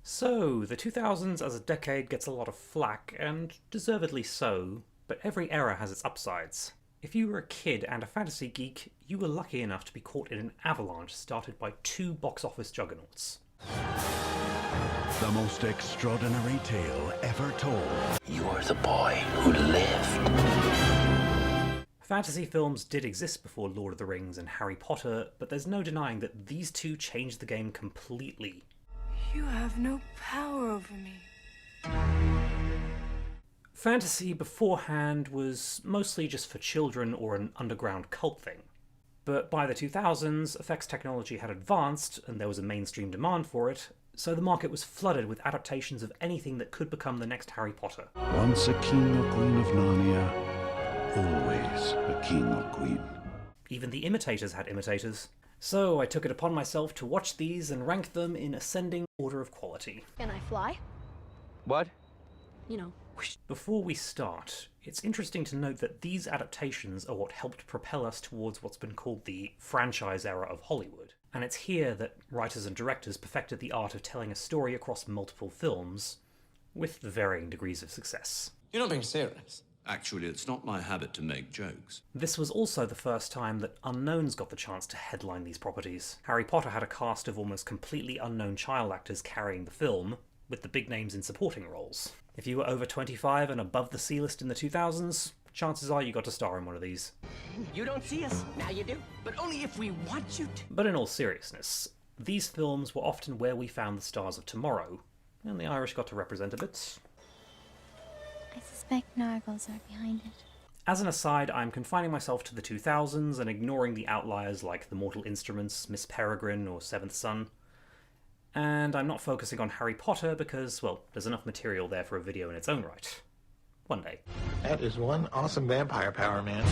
So, the 2000s as a decade gets a lot of flack, and deservedly so, but every era has its upsides. If you were a kid and a fantasy geek, you were lucky enough to be caught in an avalanche started by two box office juggernauts. The most extraordinary tale ever told. You are the boy who lived. Fantasy films did exist before Lord of the Rings and Harry Potter, but there's no denying that these two changed the game completely. You have no power over me. Fantasy beforehand was mostly just for children or an underground cult thing. But by the 2000s, effects technology had advanced and there was a mainstream demand for it, so the market was flooded with adaptations of anything that could become the next Harry Potter. Once a king or queen of Narnia, always a king or queen. Even the imitators had imitators. So I took it upon myself to watch these and rank them in ascending order of quality. Can I fly? What? You know. Before we start, it's interesting to note that these adaptations are what helped propel us towards what's been called the franchise era of Hollywood. And it's here that writers and directors perfected the art of telling a story across multiple films, with varying degrees of success. You're not being serious. Actually, it's not my habit to make jokes. This was also the first time that unknowns got the chance to headline these properties. Harry Potter had a cast of almost completely unknown child actors carrying the film, with the big names in supporting roles. If you were over 25 and above the C-list in the 2000s, chances are you got to star in one of these. You don't see us, now you do. But only if we want you to. But in all seriousness, these films were often where we found the stars of tomorrow, and the Irish got to represent a bit. I suspect nargles are behind it. As an aside, I'm confining myself to the 2000s and ignoring the outliers like The Mortal Instruments, Miss Peregrine, or Seventh Son. And I'm not focusing on Harry Potter because, well, there's enough material there for a video in its own right. One day. That is one awesome vampire power, man.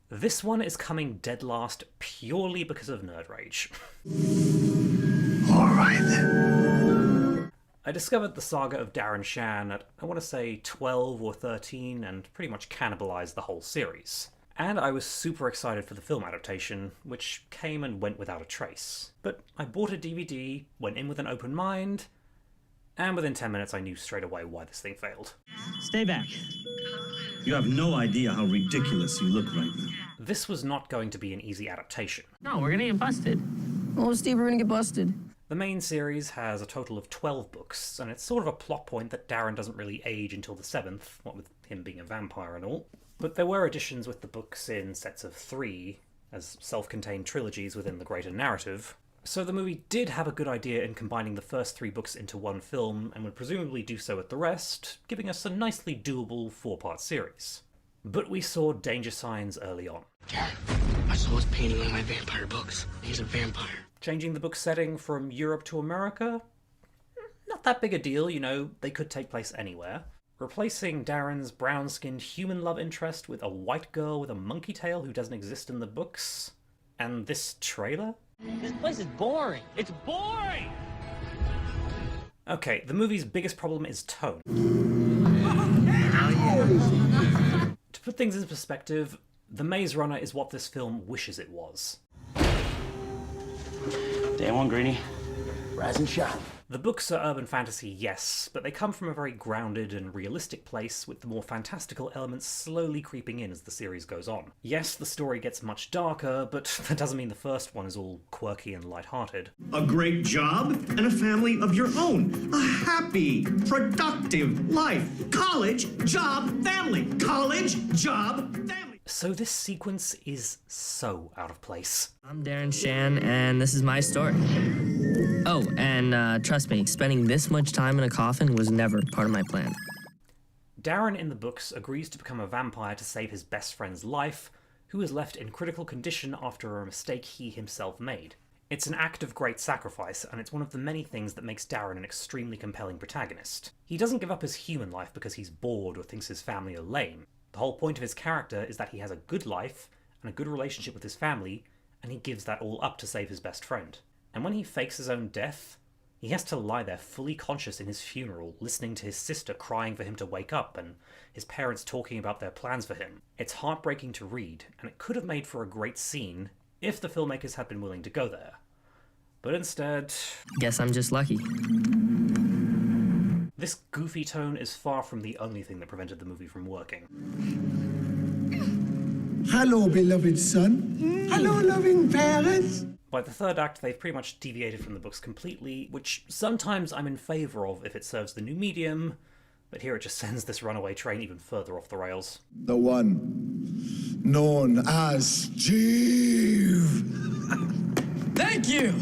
This one is coming dead last purely because of nerd rage. Alright then. I discovered the saga of Darren Shan at, I want to say, 12 or 13, and pretty much cannibalized the whole series. And I was super excited for the film adaptation, which came and went without a trace. But I bought a DVD, went in with an open mind, and within 10 minutes I knew straight away why this thing failed. Stay back. You have no idea how ridiculous you look right now. This was not going to be an easy adaptation. No, we're gonna get busted. Oh, Steve, we're gonna get busted. The main series has a total of 12 books, and it's sort of a plot point that Darren doesn't really age until the 7th, what with him being a vampire and all. But there were additions with the books in sets of 3, as self-contained trilogies within the greater narrative. So the movie did have a good idea in combining the first 3 books into one film, and would presumably do so with the rest, giving us a nicely doable 4-part series. But we saw danger signs early on. Darren, I saw his painting on my vampire books. He's a vampire. Changing the book setting from Europe to America? Not that big a deal, you know, they could take place anywhere. Replacing Darren's brown-skinned human love interest with a white girl with a monkey tail who doesn't exist in the books? And this trailer? This place is boring. It's boring! Okay, the movie's biggest problem is tone. To put things in perspective, The Maze Runner is what this film wishes it was. Day one, Greenie. Rise and shine. The books are urban fantasy, yes, but they come from a very grounded and realistic place, with the more fantastical elements slowly creeping in as the series goes on. Yes, the story gets much darker, but that doesn't mean the first one is all quirky and lighthearted. A great job and a family of your own. A happy, productive life. College, job, family. College, job, family. So this sequence is so out of place. I'm Darren Shan, and this is my story. Oh, and trust me, spending this much time in a coffin was never part of my plan. Darren in the books agrees to become a vampire to save his best friend's life, who is left in critical condition after a mistake he himself made. It's an act of great sacrifice, and it's one of the many things that makes Darren an extremely compelling protagonist. He doesn't give up his human life because he's bored or thinks his family are lame. The whole point of his character is that he has a good life and a good relationship with his family, and he gives that all up to save his best friend. And when he fakes his own death, he has to lie there fully conscious in his funeral, listening to his sister crying for him to wake up and his parents talking about their plans for him. It's heartbreaking to read, and it could have made for a great scene if the filmmakers had been willing to go there. But instead, Guess I'm just lucky. this goofy tone is far from the only thing that prevented the movie from working. Hello, beloved son. Hello, loving parents. By the third act, they've pretty much deviated from the books completely, which sometimes I'm in favour of if it serves the new medium, but here it just sends this runaway train even further off the rails. The one known as Steve. Thank you!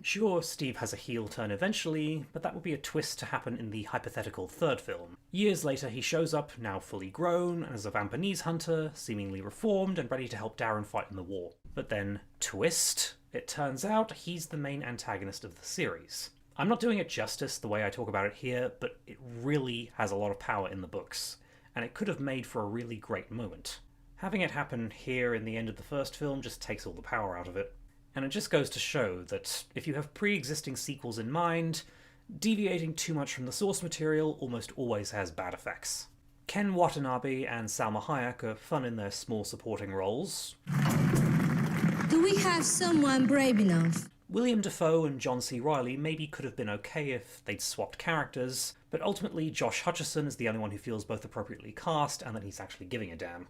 Sure, Steve has a heel turn eventually, but that would be a twist to happen in the hypothetical third film. Years later, he shows up, now fully grown, as a Vampirese hunter, seemingly reformed and ready to help Darren fight in the war. But then, twist, it turns out he's the main antagonist of the series. I'm not doing it justice the way I talk about it here, but it really has a lot of power in the books, and it could have made for a really great moment. Having it happen here in the end of the first film just takes all the power out of it. And it just goes to show that if you have pre-existing sequels in mind, deviating too much from the source material almost always has bad effects. Ken Watanabe and Salma Hayek are fun in their small supporting roles. Do we have someone brave enough? William Dafoe and John C. Reilly maybe could have been okay if they'd swapped characters, but ultimately Josh Hutcherson is the only one who feels both appropriately cast and that he's actually giving a damn.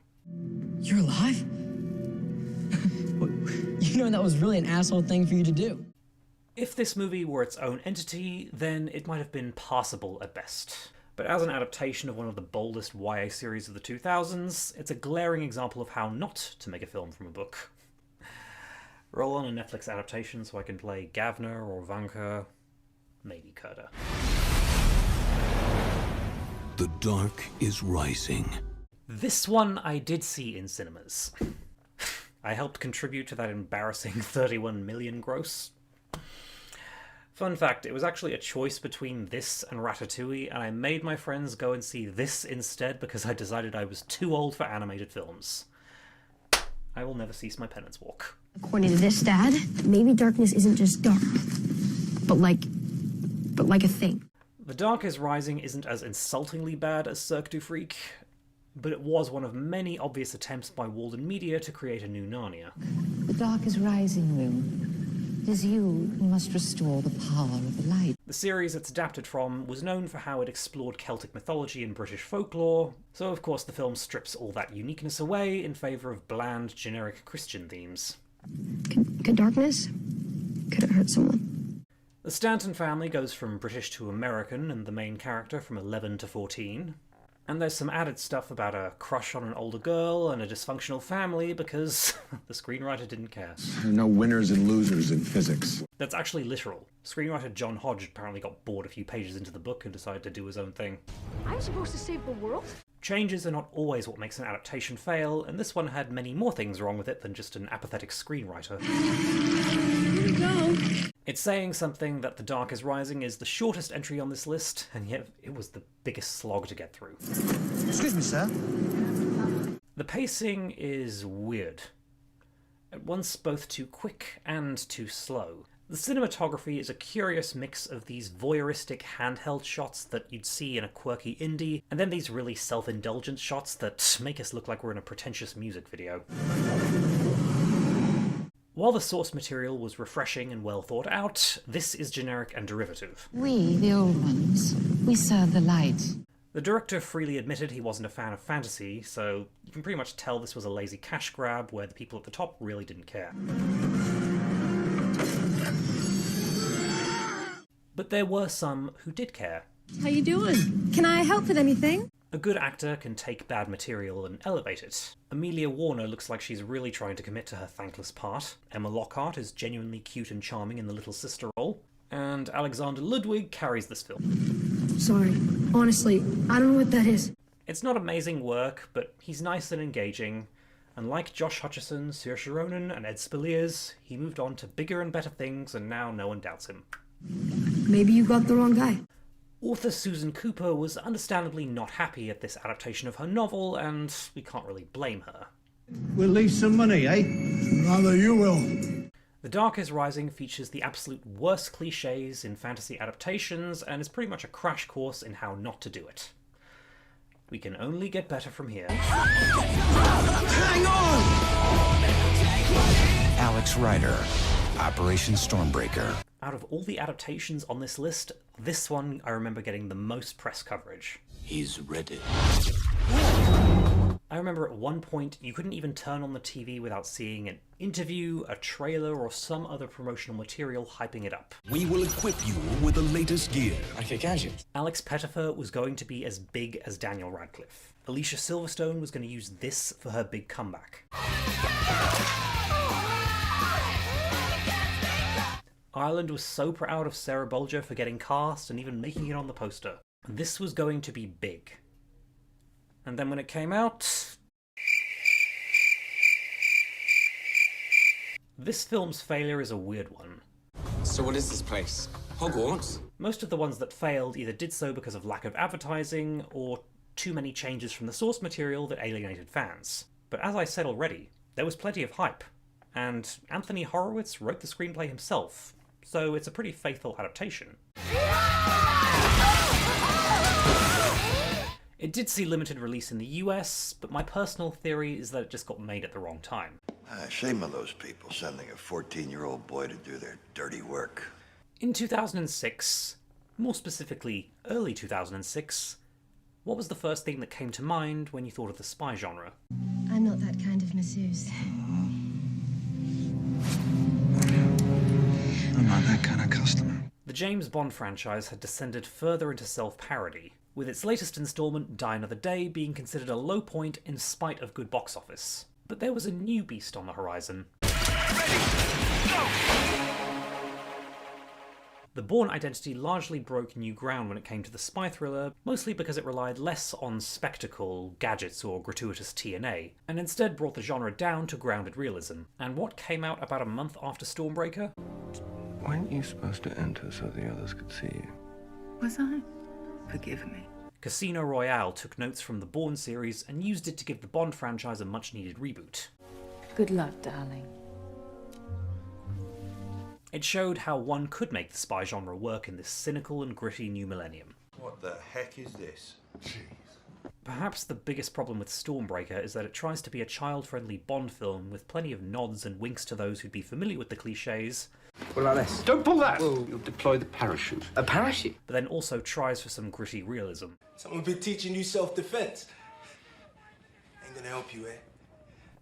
You're alive? You know that was really an asshole thing for you to do. If this movie were its own entity, then it might have been passable at best. But as an adaptation of one of the boldest YA series of the 2000s, it's a glaring example of how not to make a film from a book. Roll on a Netflix adaptation so I can play Gavner or Vanka, maybe Kurda. The dark is rising. This one I did see in cinemas. I helped contribute to that embarrassing 31 million gross. Fun fact, it was actually a choice between this and Ratatouille, and I made my friends go and see this instead because I decided I was too old for animated films. I will never cease my penance walk. According to this, Dad, maybe darkness isn't just dark, but like a thing. The Dark is Rising isn't as insultingly bad as Cirque du Freak, but it was one of many obvious attempts by Walden Media to create a new Narnia. The dark is rising, Will. It is you who must restore the power of the light. The series it's adapted from was known for how it explored Celtic mythology and British folklore, so of course the film strips all that uniqueness away in favour of bland, generic Christian themes. Could darkness? Could it hurt someone? The Stanton family goes from British to American, and the main character from 11 to 14. And there's some added stuff about a crush on an older girl and a dysfunctional family because the screenwriter didn't care. There are no winners and losers in physics. That's actually literal. Screenwriter John Hodge apparently got bored a few pages into the book and decided to do his own thing. I'm supposed to save the world? Changes are not always what makes an adaptation fail, and this one had many more things wrong with it than just an apathetic screenwriter. Here we go. It's saying something that The Dark is Rising is the shortest entry on this list, and yet it was the biggest slog to get through. Excuse me, sir. The pacing is weird. At once both too quick and too slow. The cinematography is a curious mix of these voyeuristic handheld shots that you'd see in a quirky indie, and then these really self-indulgent shots that make us look like we're in a pretentious music video. While the source material was refreshing and well thought out, this is generic and derivative. We, the old ones, we serve the light. The director freely admitted he wasn't a fan of fantasy, so you can pretty much tell this was a lazy cash grab where the people at the top really didn't care. But there were some who did care. How you doing? Can I help with anything? A good actor can take bad material and elevate it. Amelia Warner looks like she's really trying to commit to her thankless part. Emma Lockhart is genuinely cute and charming in the little sister role. And Alexander Ludwig carries this film. Sorry. Honestly, I don't know what that is. It's not amazing work, but he's nice and engaging. And like Josh Hutcherson, Saoirse Ronan, and Ed Speleers, he moved on to bigger and better things, and now no one doubts him. Maybe you got the wrong guy. Author Susan Cooper was understandably not happy at this adaptation of her novel, and we can't really blame her. We'll leave some money, eh? Rather you will. The Dark is Rising features the absolute worst cliches in fantasy adaptations, and is pretty much a crash course in how not to do it. We can only get better from here. Hang on! Alex Rider, Operation Stormbreaker. Out of all the adaptations on this list, this one I remember getting the most press coverage. He's ready. I remember at one point you couldn't even turn on the TV without seeing an interview, a trailer, or some other promotional material hyping it up. We will equip you with the latest gear. Like a gadget. Alex Pettyfer was going to be as big as Daniel Radcliffe. Alicia Silverstone was going to use this for her big comeback. Ireland was so proud of Sarah Bolger for getting cast and even making it on the poster. This was going to be big. And then when it came out... This film's failure is a weird one. So what is this place? Hogwarts? Most of the ones that failed either did so because of lack of advertising or too many changes from the source material that alienated fans. But as I said already, there was plenty of hype, and Anthony Horowitz wrote the screenplay himself, so it's a pretty faithful adaptation. It did see limited release in the US, but my personal theory is that it just got made at the wrong time. Shame on those people sending a 14-year-old boy to do their dirty work. In 2006, more specifically early 2006, what was the first thing that came to mind when you thought of the spy genre? I'm not that kind of masseuse. I'm not that kind of customer. The James Bond franchise had descended further into self-parody, with its latest installment, Die Another Day, being considered a low point in spite of good box office. But there was a new beast on the horizon. The Bourne identity largely broke new ground when it came to the spy thriller, mostly because it relied less on spectacle, gadgets, or gratuitous TNA, and instead brought the genre down to grounded realism. And what came out about a month after Stormbreaker? Weren't you supposed to enter so the others could see you? Was I? Forgive me. Casino Royale took notes from the Bourne series and used it to give the Bond franchise a much-needed reboot. Good luck, darling. It showed how one could make the spy genre work in this cynical and gritty new millennium. What the heck is this? Jeez. Perhaps the biggest problem with Stormbreaker is that it tries to be a child-friendly Bond film with plenty of nods and winks to those who'd be familiar with the cliches. What about this? Don't pull that! Whoa. You'll deploy the parachute. A parachute? But then also tries for some gritty realism. Someone been teaching you self-defense. Ain't gonna help you, eh?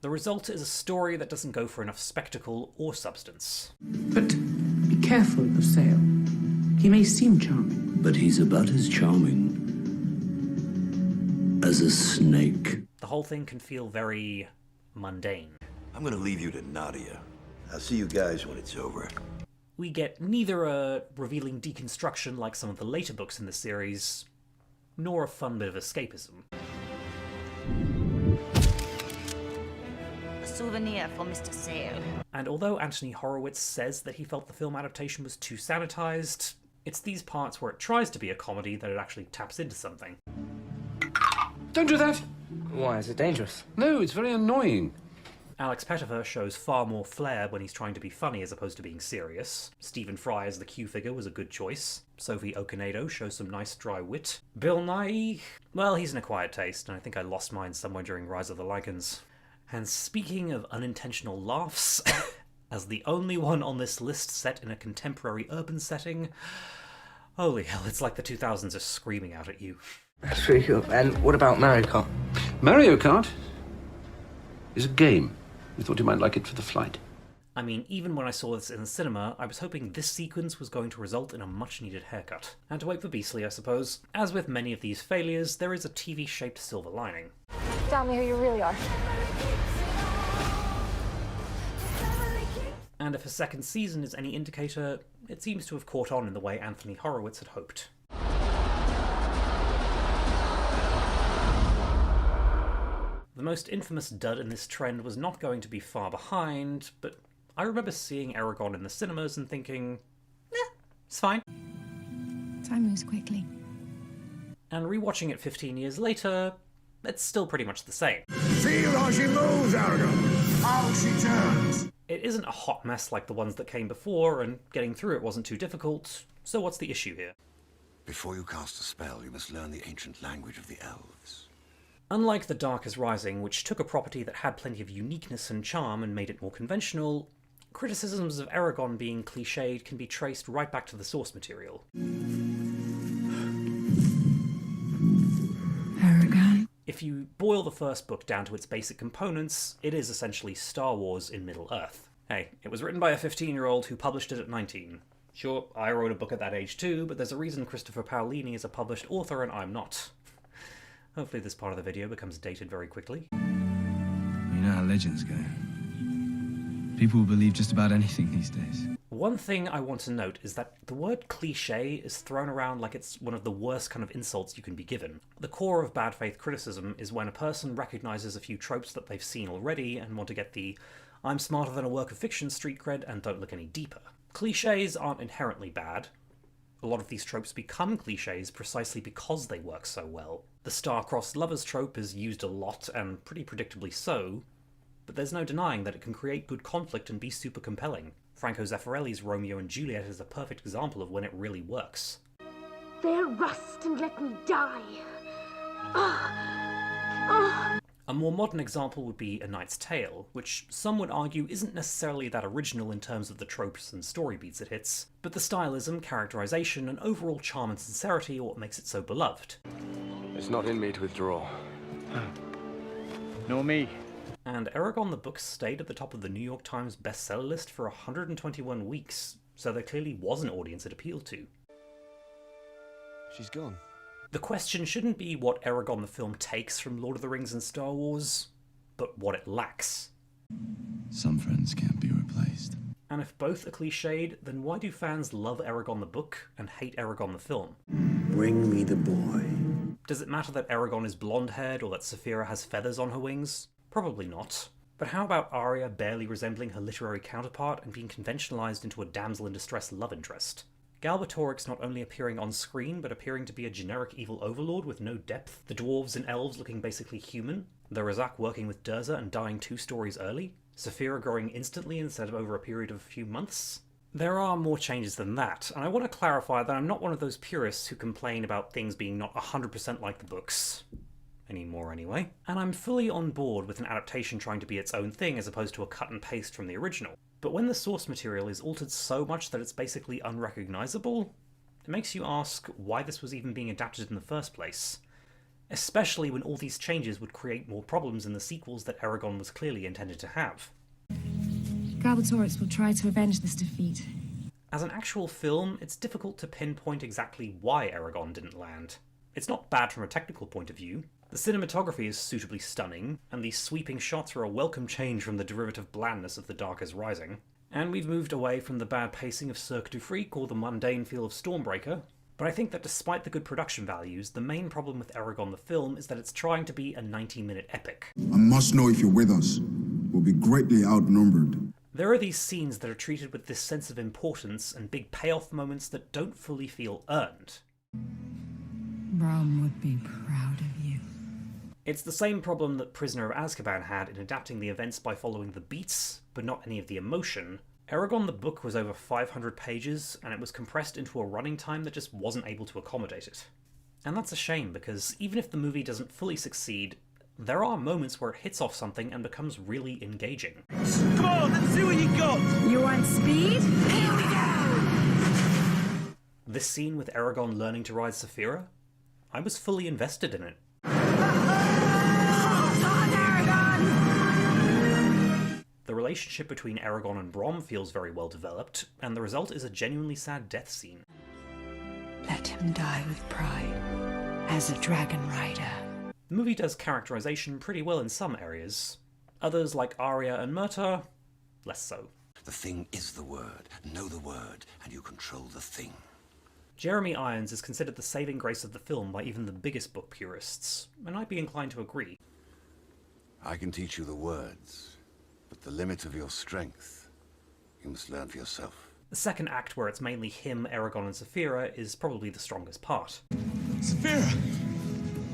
The result is a story that doesn't go for enough spectacle or substance. But be careful of Sale. He may seem charming. But he's about as charming as a snake. The whole thing can feel very mundane. I'm gonna leave you to Nadia. I'll see you guys when it's over. We get neither a revealing deconstruction like some of the later books in the series, nor a fun bit of escapism. A souvenir for Mr. Sale. And although Anthony Horowitz says that he felt the film adaptation was too sanitized, it's these parts where it tries to be a comedy that it actually taps into something. Don't do that! Why, is it dangerous? No, it's very annoying. Alex Pettyfer shows far more flair when he's trying to be funny as opposed to being serious. Stephen Fry as the Q figure was a good choice. Sophie Okonedo shows some nice dry wit. Bill Nighy, well, he's an acquired taste, and I think I lost mine somewhere during Rise of the Lycans. And speaking of unintentional laughs, as the only one on this list set in a contemporary urban setting, holy hell, it's like the 2000s are screaming out at you. That's pretty cool. And what about Mario Kart? Mario Kart is a game. We thought you might like it for the flight. I mean, even when I saw this in the cinema, I was hoping this sequence was going to result in a much-needed haircut. Had to wait for Beastly, I suppose. As with many of these failures, there is a TV-shaped silver lining. Tell me who you really are. And if a second season is any indicator, it seems to have caught on in the way Anthony Horowitz had hoped. The most infamous dud in this trend was not going to be far behind, but I remember seeing Eragon in the cinemas and thinking, it's fine. Time moves quickly. And rewatching it 15 years later, it's still pretty much the same. Feel how she moves, Eragon. How she turns. It isn't a hot mess like the ones that came before, and getting through it wasn't too difficult, so what's the issue here? Before you cast a spell, you must learn the ancient language of the elves. Unlike The Dark is Rising, which took a property that had plenty of uniqueness and charm and made it more conventional, Criticisms of Eragon being cliched can be traced right back to the source material. Eragon? If you boil the first book down to its basic components, it is essentially Star Wars in Middle-earth. Hey, it was written by a 15-year-old who published it at 19. Sure, I wrote a book at that age too, but there's a reason Christopher Paolini is a published author and I'm not. Hopefully this part of the video becomes dated very quickly. You know how legends go. People will believe just about anything these days. One thing I want to note is that the word cliché is thrown around like it's one of the worst kind of insults you can be given. The core of bad faith criticism is when a person recognises a few tropes that they've seen already and want to get the "I'm smarter than a work of fiction" street cred and don't look any deeper. Clichés aren't inherently bad. A lot of these tropes become clichés precisely because they work so well. The star-crossed lovers trope is used a lot, and pretty predictably so, but there's no denying that it can create good conflict and be super compelling. Franco Zeffirelli's Romeo and Juliet is a perfect example of when it really works. There rust and let me die. A more modern example would be A Knight's Tale, which some would argue isn't necessarily that original in terms of the tropes and story beats it hits, but the stylism, characterization, and overall charm and sincerity are what makes it so beloved. It's not in me to withdraw. Nor me. And Eragon the book stayed at the top of the New York Times bestseller list for 121 weeks, so there clearly was an audience it appealed to. She's gone. The question shouldn't be what Eragon the film takes from Lord of the Rings and Star Wars, but what it lacks. Some friends can't be replaced. And if both are cliched, then why do fans love Eragon the book and hate Eragon the film? Bring me the boy. Does it matter that Eragon is blonde-haired or that Saphira has feathers on her wings? Probably not. But how about Arya barely resembling her literary counterpart and being conventionalized into a damsel in distress love interest? Galbatorix not only appearing on screen, but appearing to be a generic evil overlord with no depth, the dwarves and elves looking basically human, the Razak working with Durza and dying 2 stories early, Saphira growing instantly instead of over a period of a few months. There are more changes than that, and I want to clarify that I'm not one of those purists who complain about things being not 100% like the books. Anymore anyway. And I'm fully on board with an adaptation trying to be its own thing as opposed to a cut and paste from the original. But when the source material is altered so much that it's basically unrecognizable, it makes you ask why this was even being adapted in the first place. Especially when all these changes would create more problems in the sequels that Eragon was clearly intended to have. Galbatorix will try to avenge this defeat. As an actual film, it's difficult to pinpoint exactly why Eragon didn't land. It's not bad from a technical point of view. The cinematography is suitably stunning, and these sweeping shots are a welcome change from the derivative blandness of The Dark is Rising. And we've moved away from the bad pacing of Cirque du Freak or the mundane feel of Stormbreaker, but I think that despite the good production values, the main problem with Eragon the film is that it's trying to be a 90-minute epic. I must know if you're with us. We'll be greatly outnumbered. There are these scenes that are treated with this sense of importance and big payoff moments that don't fully feel earned. Brom would be proud of you. It's the same problem that Prisoner of Azkaban had in adapting the events by following the beats, but not any of the emotion. Eragon the book was over 500 pages, and it was compressed into a running time that just wasn't able to accommodate it. And that's a shame, because even if the movie doesn't fully succeed, there are moments where it hits off something and becomes really engaging. Come on, let's see what you got! You want speed? Here we go! This scene with Eragon learning to ride Saphira? I was fully invested in it. The relationship between Eragon and Brom feels very well developed, and the result is a genuinely sad death scene. Let him die with pride, as a dragon rider. The movie does characterization pretty well in some areas. Others, like Arya and Myrta, less so. The thing is the word. Know the word, and you control the thing. Jeremy Irons is considered the saving grace of the film by even the biggest book purists, and I'd be inclined to agree. I can teach you the words, but the limit of your strength, you must learn for yourself. The second act, where it's mainly him, Eragon, and Saphira, is probably the strongest part. Saphira!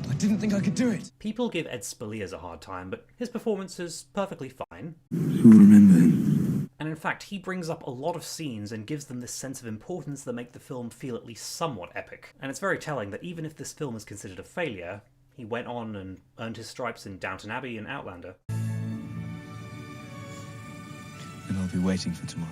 I didn't think I could do it. People give Ed Spaliers a hard time, but his performance is perfectly fine. Who remember him? And in fact, he brings up a lot of scenes and gives them this sense of importance that make the film feel at least somewhat epic. And it's very telling that even if this film is considered a failure, he went on and earned his stripes in Downton Abbey and Outlander. and I'll be waiting for tomorrow.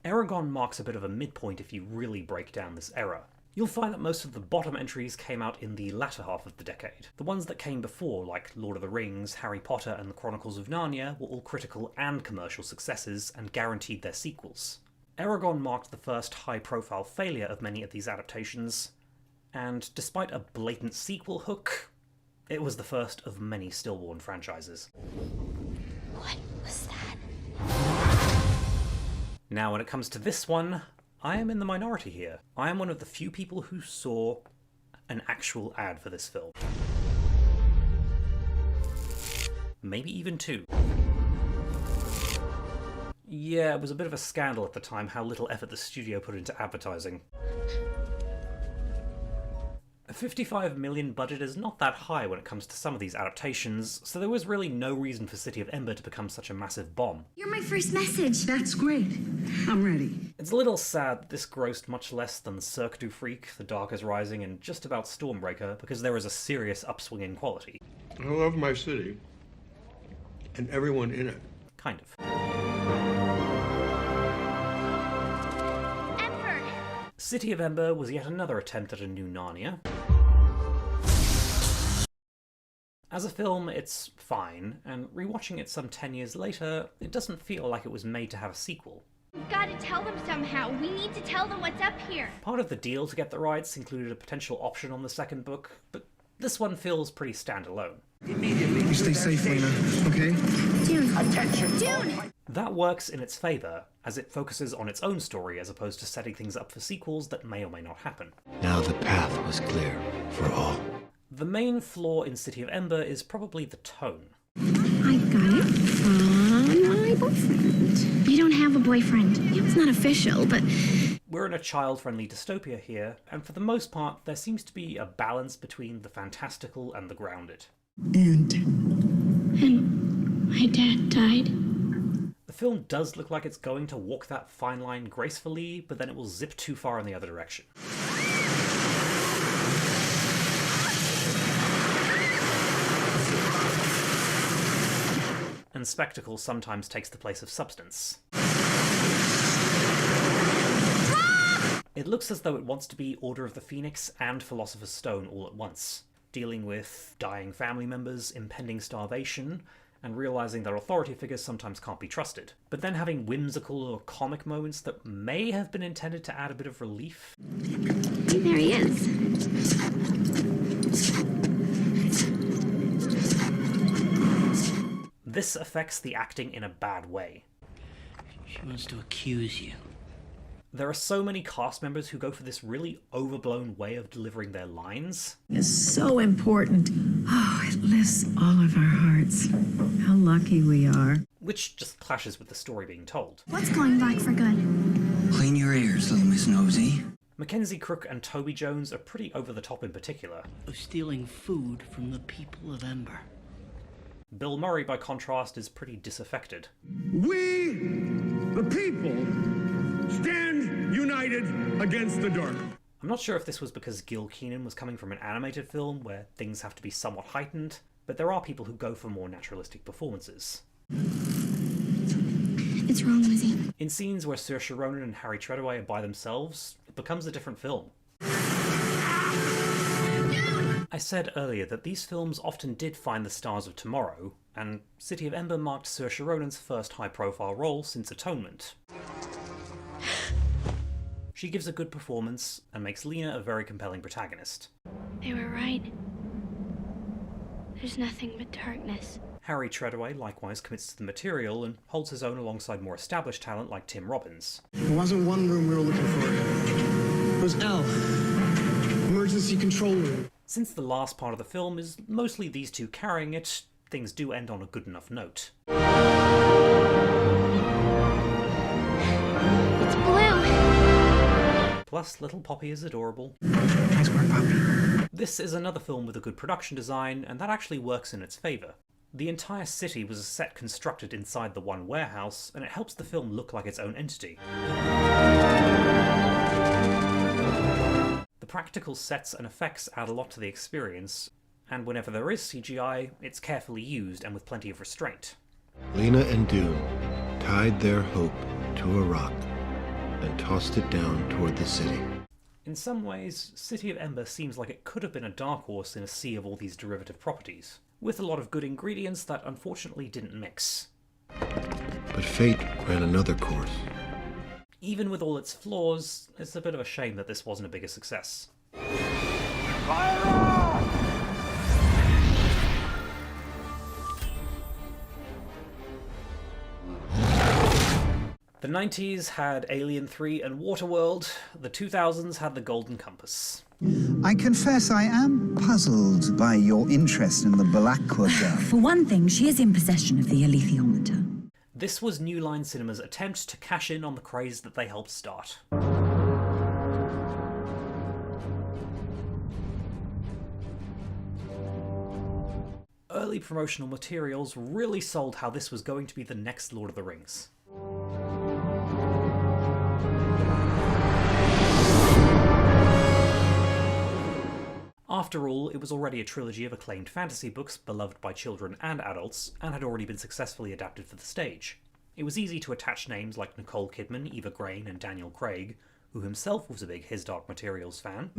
Eragon marks a bit of a midpoint if you really break down this era. You'll find that most of the bottom entries came out in the latter half of the decade. The ones that came before, like Lord of the Rings, Harry Potter and the Chronicles of Narnia, were all critical and commercial successes and guaranteed their sequels. Eragon marked the first high-profile failure of many of these adaptations, and despite a blatant sequel hook, it was the first of many stillborn franchises. What was that? Now, when it comes to this one, I am in the minority here. I am one of the few people who saw an actual ad for this film. Maybe even two. Yeah, it was a bit of a scandal at the time how little effort the studio put into advertising. A $55 million budget is not that high when it comes to some of these adaptations, so there was really no reason for City of Ember to become such a massive bomb. You're my first message. That's great. I'm ready. It's a little sad that this grossed much less than Cirque du Freak, The Dark is Rising, and just about Stormbreaker, because there is a serious upswing in quality. I love my city. And everyone in it. Kind of. Ember! City of Ember was yet another attempt at a new Narnia. As a film, it's fine, and rewatching it some 10 years later, it doesn't feel like it was made to have a sequel. We've got to tell them somehow. We need to tell them what's up here. Part of the deal to get the rights included a potential option on the second book, but this one feels pretty standalone. You stay safe, Lena, okay? Dune. Attention. Dune! That works in its favour, as it focuses on its own story as opposed to setting things up for sequels that may or may not happen. Now the path was clear for all. The main flaw in City of Ember is probably the tone. I got it from my boyfriend. You don't have a boyfriend. It's not official, but... We're in a child-friendly dystopia here, and for the most part, there seems to be a balance between the fantastical and the grounded. And my dad died. The film does look like it's going to walk that fine line gracefully, but then it will zip too far in the other direction. And spectacle sometimes takes the place of substance. It looks as though it wants to be Order of the Phoenix and Philosopher's Stone all at once, dealing with dying family members, impending starvation, and realizing that authority figures sometimes can't be trusted, but then having whimsical or comic moments that may have been intended to add a bit of relief. There he is. This affects the acting in a bad way. She wants to accuse you. There are so many cast members who go for this really overblown way of delivering their lines. It's so important. Oh, it lifts all of our hearts. How lucky we are. Which just clashes with the story being told. What's going black for good? Clean your ears, little Miss Nosy. Mackenzie Crook and Toby Jones are pretty over the top in particular. Of stealing food from the people of Ember. Bill Murray, by contrast, is pretty disaffected. We, the people, stand united against the dark. I'm not sure if this was because Gil Keenan was coming from an animated film where things have to be somewhat heightened, but there are people who go for more naturalistic performances. It's wrong, Lizzie. In scenes where Saoirse Ronan and Harry Treadaway are by themselves, it becomes a different film. I said earlier that these films often did find the stars of tomorrow, and City of Ember marked Saoirse Ronan's first high-profile role since Atonement. She gives a good performance, and makes Lena a very compelling protagonist. They were right. There's nothing but darkness. Harry Treadaway likewise commits to the material and holds his own alongside more established talent like Tim Robbins. There wasn't one room we were looking for. It was L. Emergency control room. Since the last part of the film is mostly these two carrying it, things do end on a good enough note. It's blue! Plus, little Poppy is adorable. Nice work, Poppy. This is another film with a good production design, and that actually works in its favour. The entire city was a set constructed inside the one warehouse, and it helps the film look like its own entity. The practical sets and effects add a lot to the experience, and whenever there is CGI, it's carefully used and with plenty of restraint. Lena and Dune, tied their hope to a rock and tossed it down toward the city. In some ways, City of Ember seems like it could have been a dark horse in a sea of all these derivative properties, with a lot of good ingredients that unfortunately didn't mix. But fate ran another course. Even with all its flaws, it's a bit of a shame that this wasn't a bigger success. The 90s had Alien 3 and Waterworld, the 2000s had The Golden Compass. I confess I am puzzled by your interest in the Blackwood girl. For one thing, she is in possession of the alethiometer. This was New Line Cinema's attempt to cash in on the craze that they helped start. Early promotional materials really sold how this was going to be the next Lord of the Rings. After all, it was already a trilogy of acclaimed fantasy books beloved by children and adults, and had already been successfully adapted for the stage. It was easy to attach names like Nicole Kidman, Eva Green, and Daniel Craig, who himself was a big His Dark Materials fan.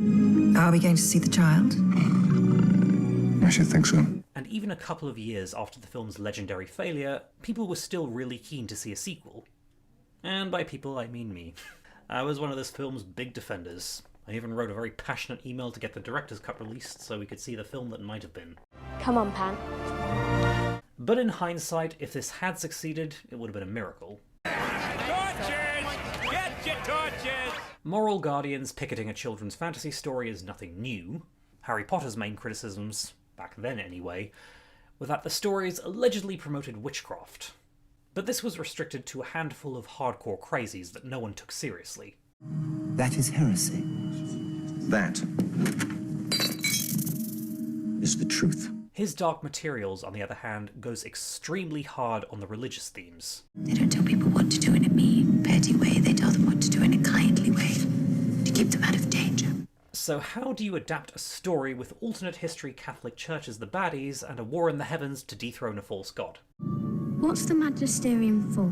Are we going to see the child? I should think so. And even a couple of years after the film's legendary failure, people were still really keen to see a sequel. And by people, I mean me. I was one of this film's big defenders. I even wrote a very passionate email to get the director's cut released so we could see the film that might have been. Come on, Pan. But in hindsight, if this had succeeded, it would have been a miracle. Torches! Get your torches! Moral guardians picketing a children's fantasy story is nothing new. Harry Potter's main criticisms, back then anyway, were that the stories allegedly promoted witchcraft. But this was restricted to a handful of hardcore crazies that no one took seriously. That is heresy. That is the truth. His Dark Materials, on the other hand, goes extremely hard on the religious themes. They don't tell people what to do in a mean, petty way. They tell them what to do in a kindly way, to keep them out of danger. So how do you adapt a story with alternate history Catholic Church as the baddies and a war in the heavens to dethrone a false god? What's the magisterium for?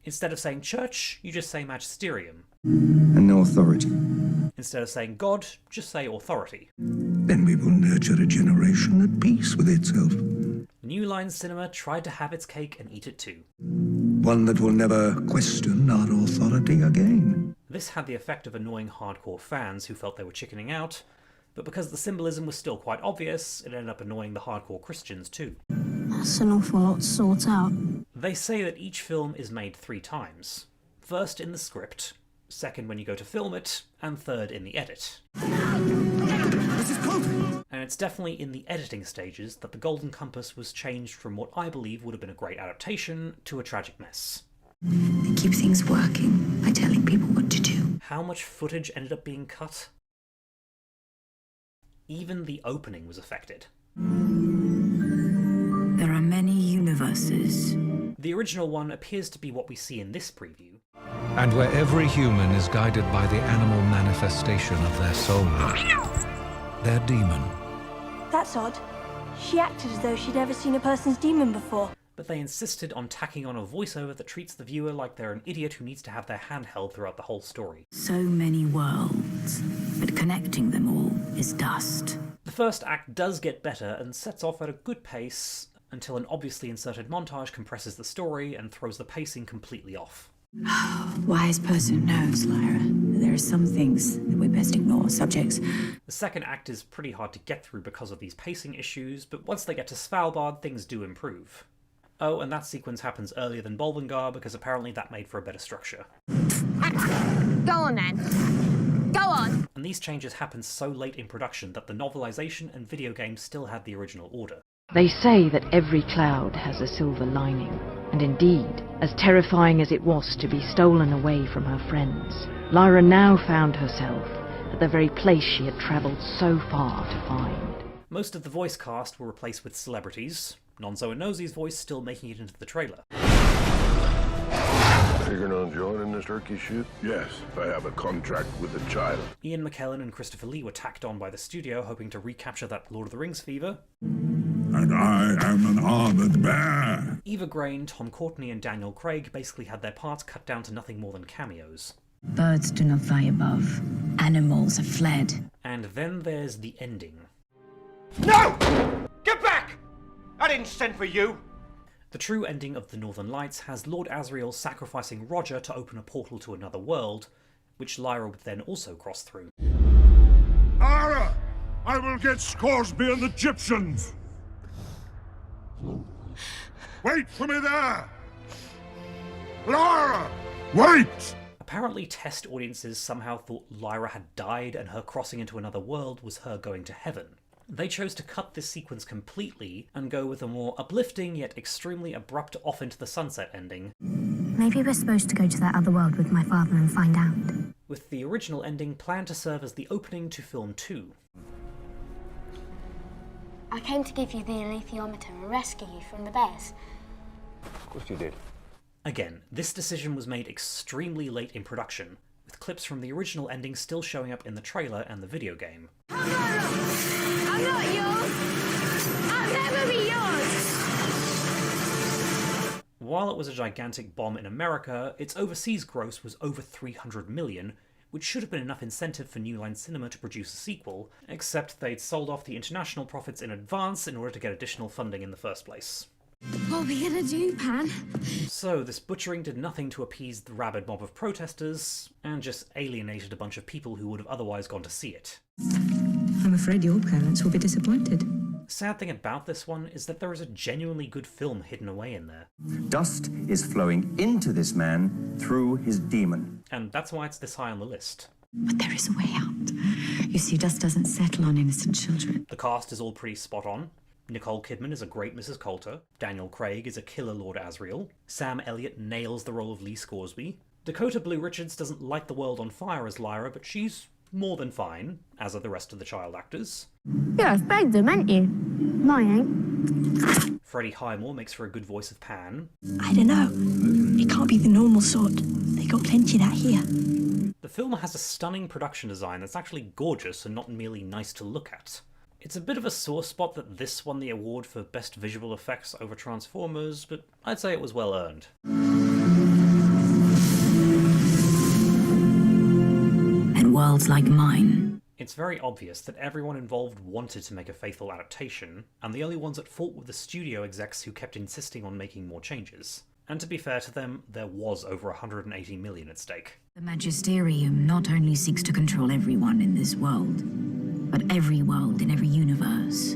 Instead of saying church, you just say magisterium. And no authority. Instead of saying God, just say authority. Then we will nurture a generation at peace with itself. New Line Cinema tried to have its cake and eat it too. One that will never question our authority again. This had the effect of annoying hardcore fans who felt they were chickening out, but because the symbolism was still quite obvious, it ended up annoying the hardcore Christians too. That's an awful lot to sort out. They say that each film is made 3 times. First in the script, second when you go to film it, and third in the edit. This is cold. And it's definitely in the editing stages that The Golden Compass was changed from what I believe would have been a great adaptation to a tragic mess. They keep things working by telling people what to do. How much footage ended up being cut? Even the opening was affected. There are many universes. The original one appears to be what we see in this preview. And where every human is guided by the animal manifestation of their soul, their demon. That's odd. She acted as though she'd never seen a person's demon before. But they insisted on tacking on a voiceover that treats the viewer like they're an idiot who needs to have their hand held throughout the whole story. So many worlds, but connecting them all is dust. The first act does get better and sets off at a good pace until an obviously inserted montage compresses the story and throws the pacing completely off. Wise person knows, Lyra. There are some things that we best ignore, subjects. The second act is pretty hard to get through because of these pacing issues, but once they get to Svalbard, things do improve. Oh, and that sequence happens earlier than Bolvengar because apparently that made for a better structure. Go on then. Go on. And these changes happen so late in production that the novelization and video game still had the original order. They say that every cloud has a silver lining, and indeed, as terrifying as it was to be stolen away from her friends, Lyra now found herself at the very place she had travelled so far to find. Most of the voice cast were replaced with celebrities, Nonzo and Nosey's voice still making it into the trailer. Figuring on joining this turkey shoot? Yes, I have a contract with the child. Ian McKellen and Christopher Lee were tacked on by the studio, hoping to recapture that Lord of the Rings fever. and I am an armored bear. Eva Green, Tom Courtenay and Daniel Craig basically had their parts cut down to nothing more than cameos. Birds do not fly above. Animals have fled. And then there's the ending. No! Get back! I didn't send for you! The true ending of The Northern Lights has Lord Asriel sacrificing Roger to open a portal to another world, which Lyra would then also cross through. Ara! I will get Scoresby and the Egyptians! Wait for me there! Lyra! Wait! Apparently test audiences somehow thought Lyra had died and her crossing into another world was her going to heaven. They chose to cut this sequence completely and go with a more uplifting yet extremely abrupt off into the sunset ending. Maybe we're supposed to go to that other world with my father and find out. With the original ending planned to serve as the opening to film 2. I came to give you the alethiometer and rescue you from the bears. Of course you did. Again, this decision was made extremely late in production, with clips from the original ending still showing up in the trailer and the video game. I'm not yours! I'll never be yours! While it was a gigantic bomb in America, its overseas gross was over 300 million, which should have been enough incentive for New Line Cinema to produce a sequel, except they'd sold off the international profits in advance in order to get additional funding in the first place. What are we gonna do, Pan? So this butchering did nothing to appease the rabid mob of protesters, and just alienated a bunch of people who would have otherwise gone to see it. I'm afraid your parents will be disappointed. Sad thing about this one is that there is a genuinely good film hidden away in there. Dust is flowing into this man through his demon. And that's why it's this high on the list. But there is a way out. You see, dust doesn't settle on innocent children. The cast is all pretty spot on. Nicole Kidman is a great Mrs. Coulter, Daniel Craig is a killer Lord Asriel, Sam Elliott nails the role of Lee Scoresby, Dakota Blue Richards doesn't light the world on fire as Lyra, but she's more than fine, as are the rest of the child actors. You're afraid of them, aren't you? Mine. Freddie Highmore makes for a good voice of Pan. I don't know. It can't be the normal sort. They got plenty of that here. The film has a stunning production design that's actually gorgeous and not merely nice to look at. It's a bit of a sore spot that this won the award for Best Visual Effects over Transformers, but I'd say it was well earned. And worlds like mine. It's very obvious that everyone involved wanted to make a faithful adaptation, and the only ones at fault were the studio execs who kept insisting on making more changes. And to be fair to them, there was over 180 million at stake. The Magisterium not only seeks to control everyone in this world, but every world in every universe.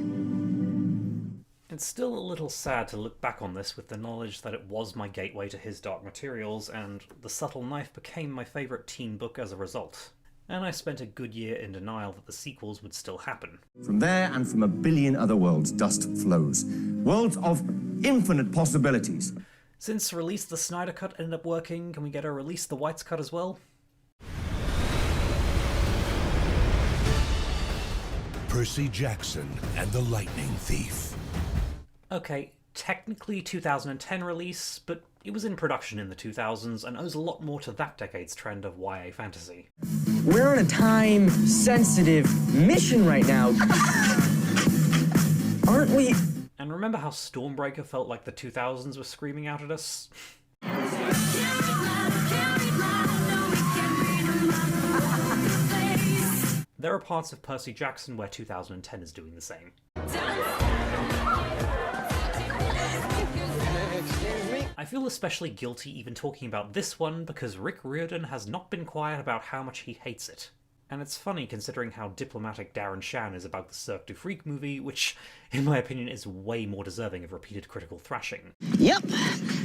It's still a little sad to look back on this with the knowledge that it was my gateway to his Dark Materials, and The Subtle Knife became my favourite teen book as a result. And I spent a good year in denial that the sequels would still happen. From there and from a billion other worlds, dust flows. Worlds of infinite possibilities. Since Release the Snyder Cut ended up working, can we get a Release the Whites Cut as well? Percy Jackson and the Lightning Thief. Okay, technically 2010 release, but it was in production in the 2000s and owes a lot more to that decade's trend of YA fantasy. We're on a time-sensitive mission right now. Aren't we? And remember how Stormbreaker felt like the 2000s were screaming out at us? There are parts of Percy Jackson where 2010 is doing the same. I feel especially guilty even talking about this one because Rick Riordan has not been quiet about how much he hates it. And it's funny considering how diplomatic Darren Shan is about the Cirque du Freak movie, which, in my opinion, is way more deserving of repeated critical thrashing. Yep,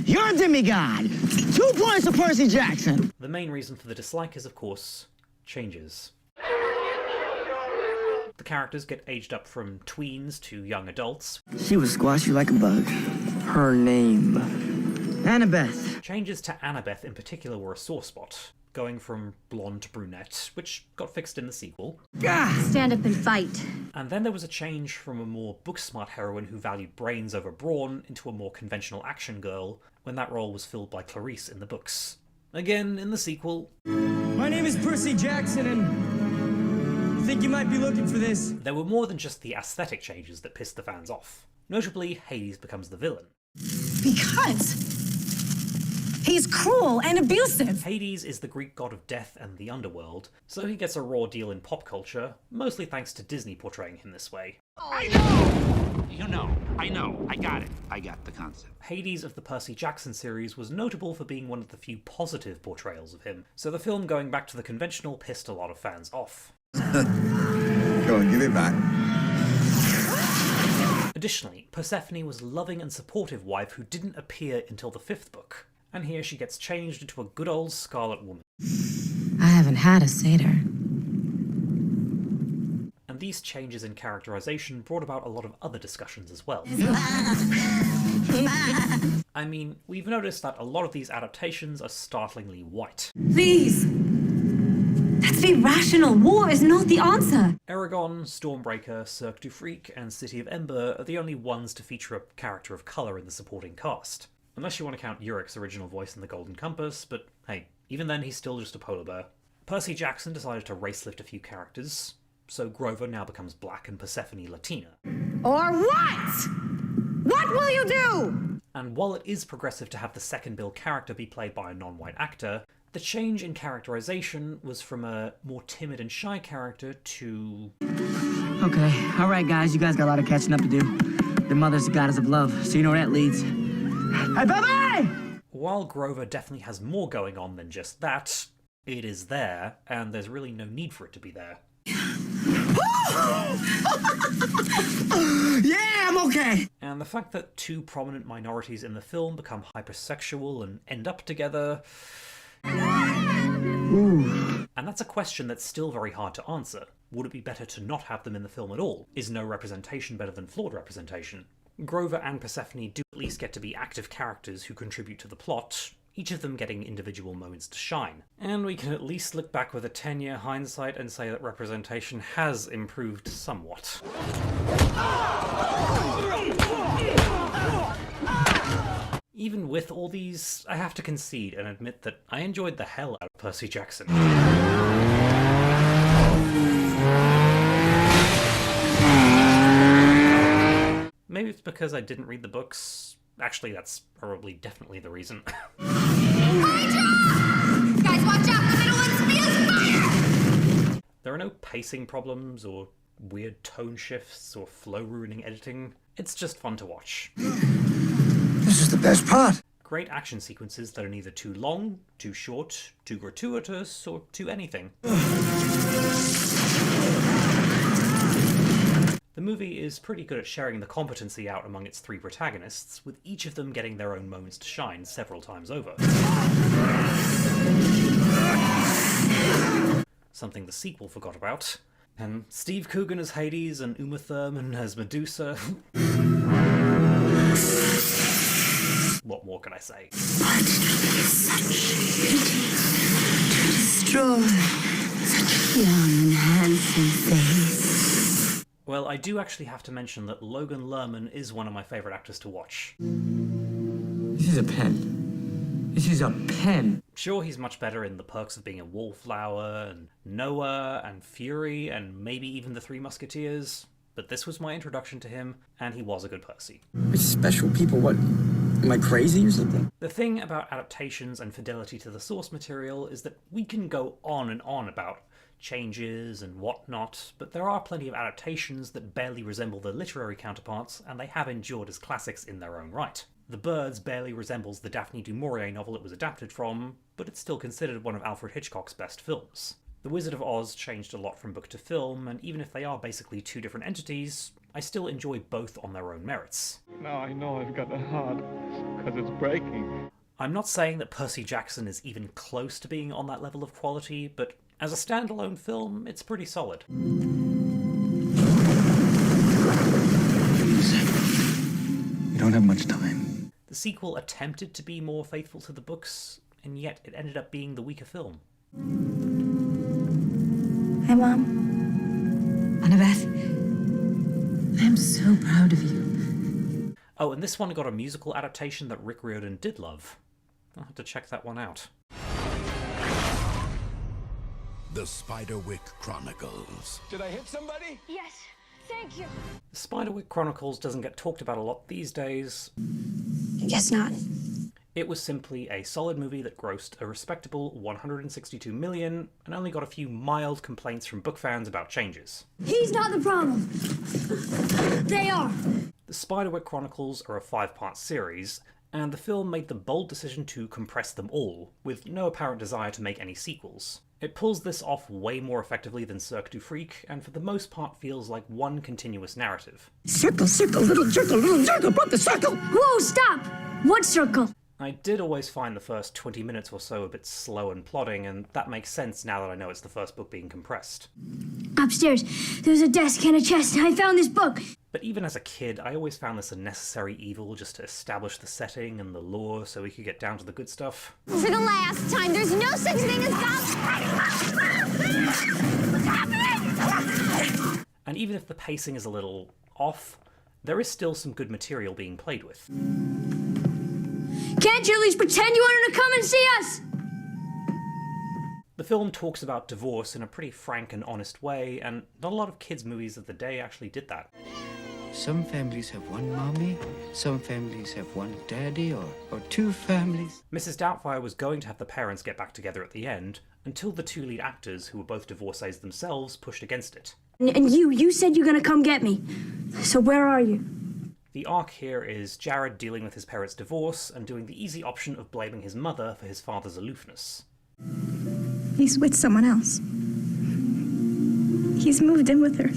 you're a demigod. 2 points to Percy Jackson. The main reason for the dislike is, of course, changes. The characters get aged up from tweens to young adults. She would squash you like a bug. Her name, Annabeth. Changes to Annabeth in particular were a sore spot, going from blonde to brunette, which got fixed in the sequel. Stand up and fight. And then there was a change from a more book-smart heroine who valued brains over brawn into a more conventional action girl, when that role was filled by Clarice in the books. Again, in the sequel... My name is Percy Jackson and... I think you might be looking for this. There were more than just the aesthetic changes that pissed the fans off. Notably, Hades becomes the villain. Because he's cruel and abusive. Hades is the Greek god of death and the underworld, so he gets a raw deal in pop culture, mostly thanks to Disney portraying him this way. I know! You know, I know, I got it. I got the concept. Hades of the Percy Jackson series was notable for being one of the few positive portrayals of him, so the film going back to the conventional pissed a lot of fans off. Go on, give it back. Additionally, Persephone was a loving and supportive wife who didn't appear until the 5th book, and here she gets changed into a good old Scarlet Woman. I haven't had a satyr. And these changes in characterization brought about a lot of other discussions as well. I mean, we've noticed that a lot of these adaptations are startlingly white. Please! Let's be rational. War is not the answer. Eragon, Stormbreaker, Cirque du Freak, and City of Ember are the only ones to feature a character of colour in the supporting cast. Unless you want to count Urick's original voice in The Golden Compass, but hey, even then he's still just a polar bear. Percy Jackson decided to race-lift a few characters, so Grover now becomes black and Persephone Latina. Or what? What will you do? And while it is progressive to have the second build character be played by a non-white actor, the change in characterization was from a more timid and shy character to... Okay, alright guys, you guys got a lot of catching up to do. The mother's the goddess of love, so you know where that leads. Hey, baby! While Grover definitely has more going on than just that, it is there, and there's really no need for it to be there. Yeah, I'm okay! And the fact that two prominent minorities in the film become hypersexual and end up together... Ooh. And that's a question that's still very hard to answer. Would it be better to not have them in the film at all? Is no representation better than flawed representation? Grover and Persephone do at least get to be active characters who contribute to the plot, each of them getting individual moments to shine. And we can at least look back with a 10-year hindsight and say that representation has improved somewhat. Even with all these, I have to concede and admit that I enjoyed the hell out of Percy Jackson. Maybe it's because I didn't read the books. Actually, that's probably definitely the reason. Guys, watch out! The middle one spews fire! There are no pacing problems or weird tone shifts or flow-ruining editing. It's just fun to watch. This is the best part. Great action sequences that are neither too long, too short, too gratuitous, or too anything. The movie is pretty good at sharing the competency out among its three protagonists, with each of them getting their own moments to shine several times over. Something the sequel forgot about. And Steve Coogan as Hades and Uma Thurman as Medusa. What more can I say? But it would be such pity to destroy such a young and handsome face. Well, I do actually have to mention that Logan Lerman is one of my favourite actors to watch. This is a pen. This is a pen. Sure, he's much better in The Perks of Being a Wallflower, and Noah, and Fury, and maybe even The Three Musketeers, but this was my introduction to him, and he was a good Percy. Which special people, what? Am I crazy or something? The thing about adaptations and fidelity to the source material is that we can go on and on about changes and whatnot, but there are plenty of adaptations that barely resemble their literary counterparts, and they have endured as classics in their own right. The Birds barely resembles the Daphne du Maurier novel it was adapted from, but it's still considered one of Alfred Hitchcock's best films. The Wizard of Oz changed a lot from book to film, and even if they are basically two different entities, I still enjoy both on their own merits. Now I know I've got a heart, because it's breaking. I'm not saying that Percy Jackson is even close to being on that level of quality, but as a standalone film, it's pretty solid. Please. We don't have much time. The sequel attempted to be more faithful to the books, and yet it ended up being the weaker film. Hi, Mom. Annabeth, I'm so proud of you. Oh, and this one got a musical adaptation that Rick Riordan did love. I'll have to check that one out. The Spiderwick Chronicles. Did I hit somebody? Yes. Thank you. The Spiderwick Chronicles doesn't get talked about a lot these days. I guess not. It was simply a solid movie that grossed a respectable 162 million and only got a few mild complaints from book fans about changes. He's not the problem. They are. The Spiderwick Chronicles are a 5-part series, and the film made the bold decision to compress them all, with no apparent desire to make any sequels. It pulls this off way more effectively than Cirque du Freak, and for the most part feels like one continuous narrative. Circle, little circle, put the circle! Whoa, stop! What circle? I did always find the first 20 minutes or so a bit slow and plodding, and that makes sense now that I know it's the first book being compressed. Upstairs, there's a desk and a chest, and I found this book. But even as a kid, I always found this a necessary evil just to establish the setting and the lore so we could get down to the good stuff. For the last time, there's no such thing as What's happening? And even if the pacing is a little off, there is still some good material being played with. Can't you at least pretend you wanted to come and see us? The film talks about divorce in a pretty frank and honest way, and not a lot of kids' movies of the day actually did that. Some families have one mommy, some families have one daddy, or two families. Mrs. Doubtfire was going to have the parents get back together at the end, until the two lead actors, who were both divorcees themselves, pushed against it. And you said you're gonna come get me. So where are you? The arc here is Jared dealing with his parents' divorce and doing the easy option of blaming his mother for his father's aloofness. He's with someone else. He's moved in with her.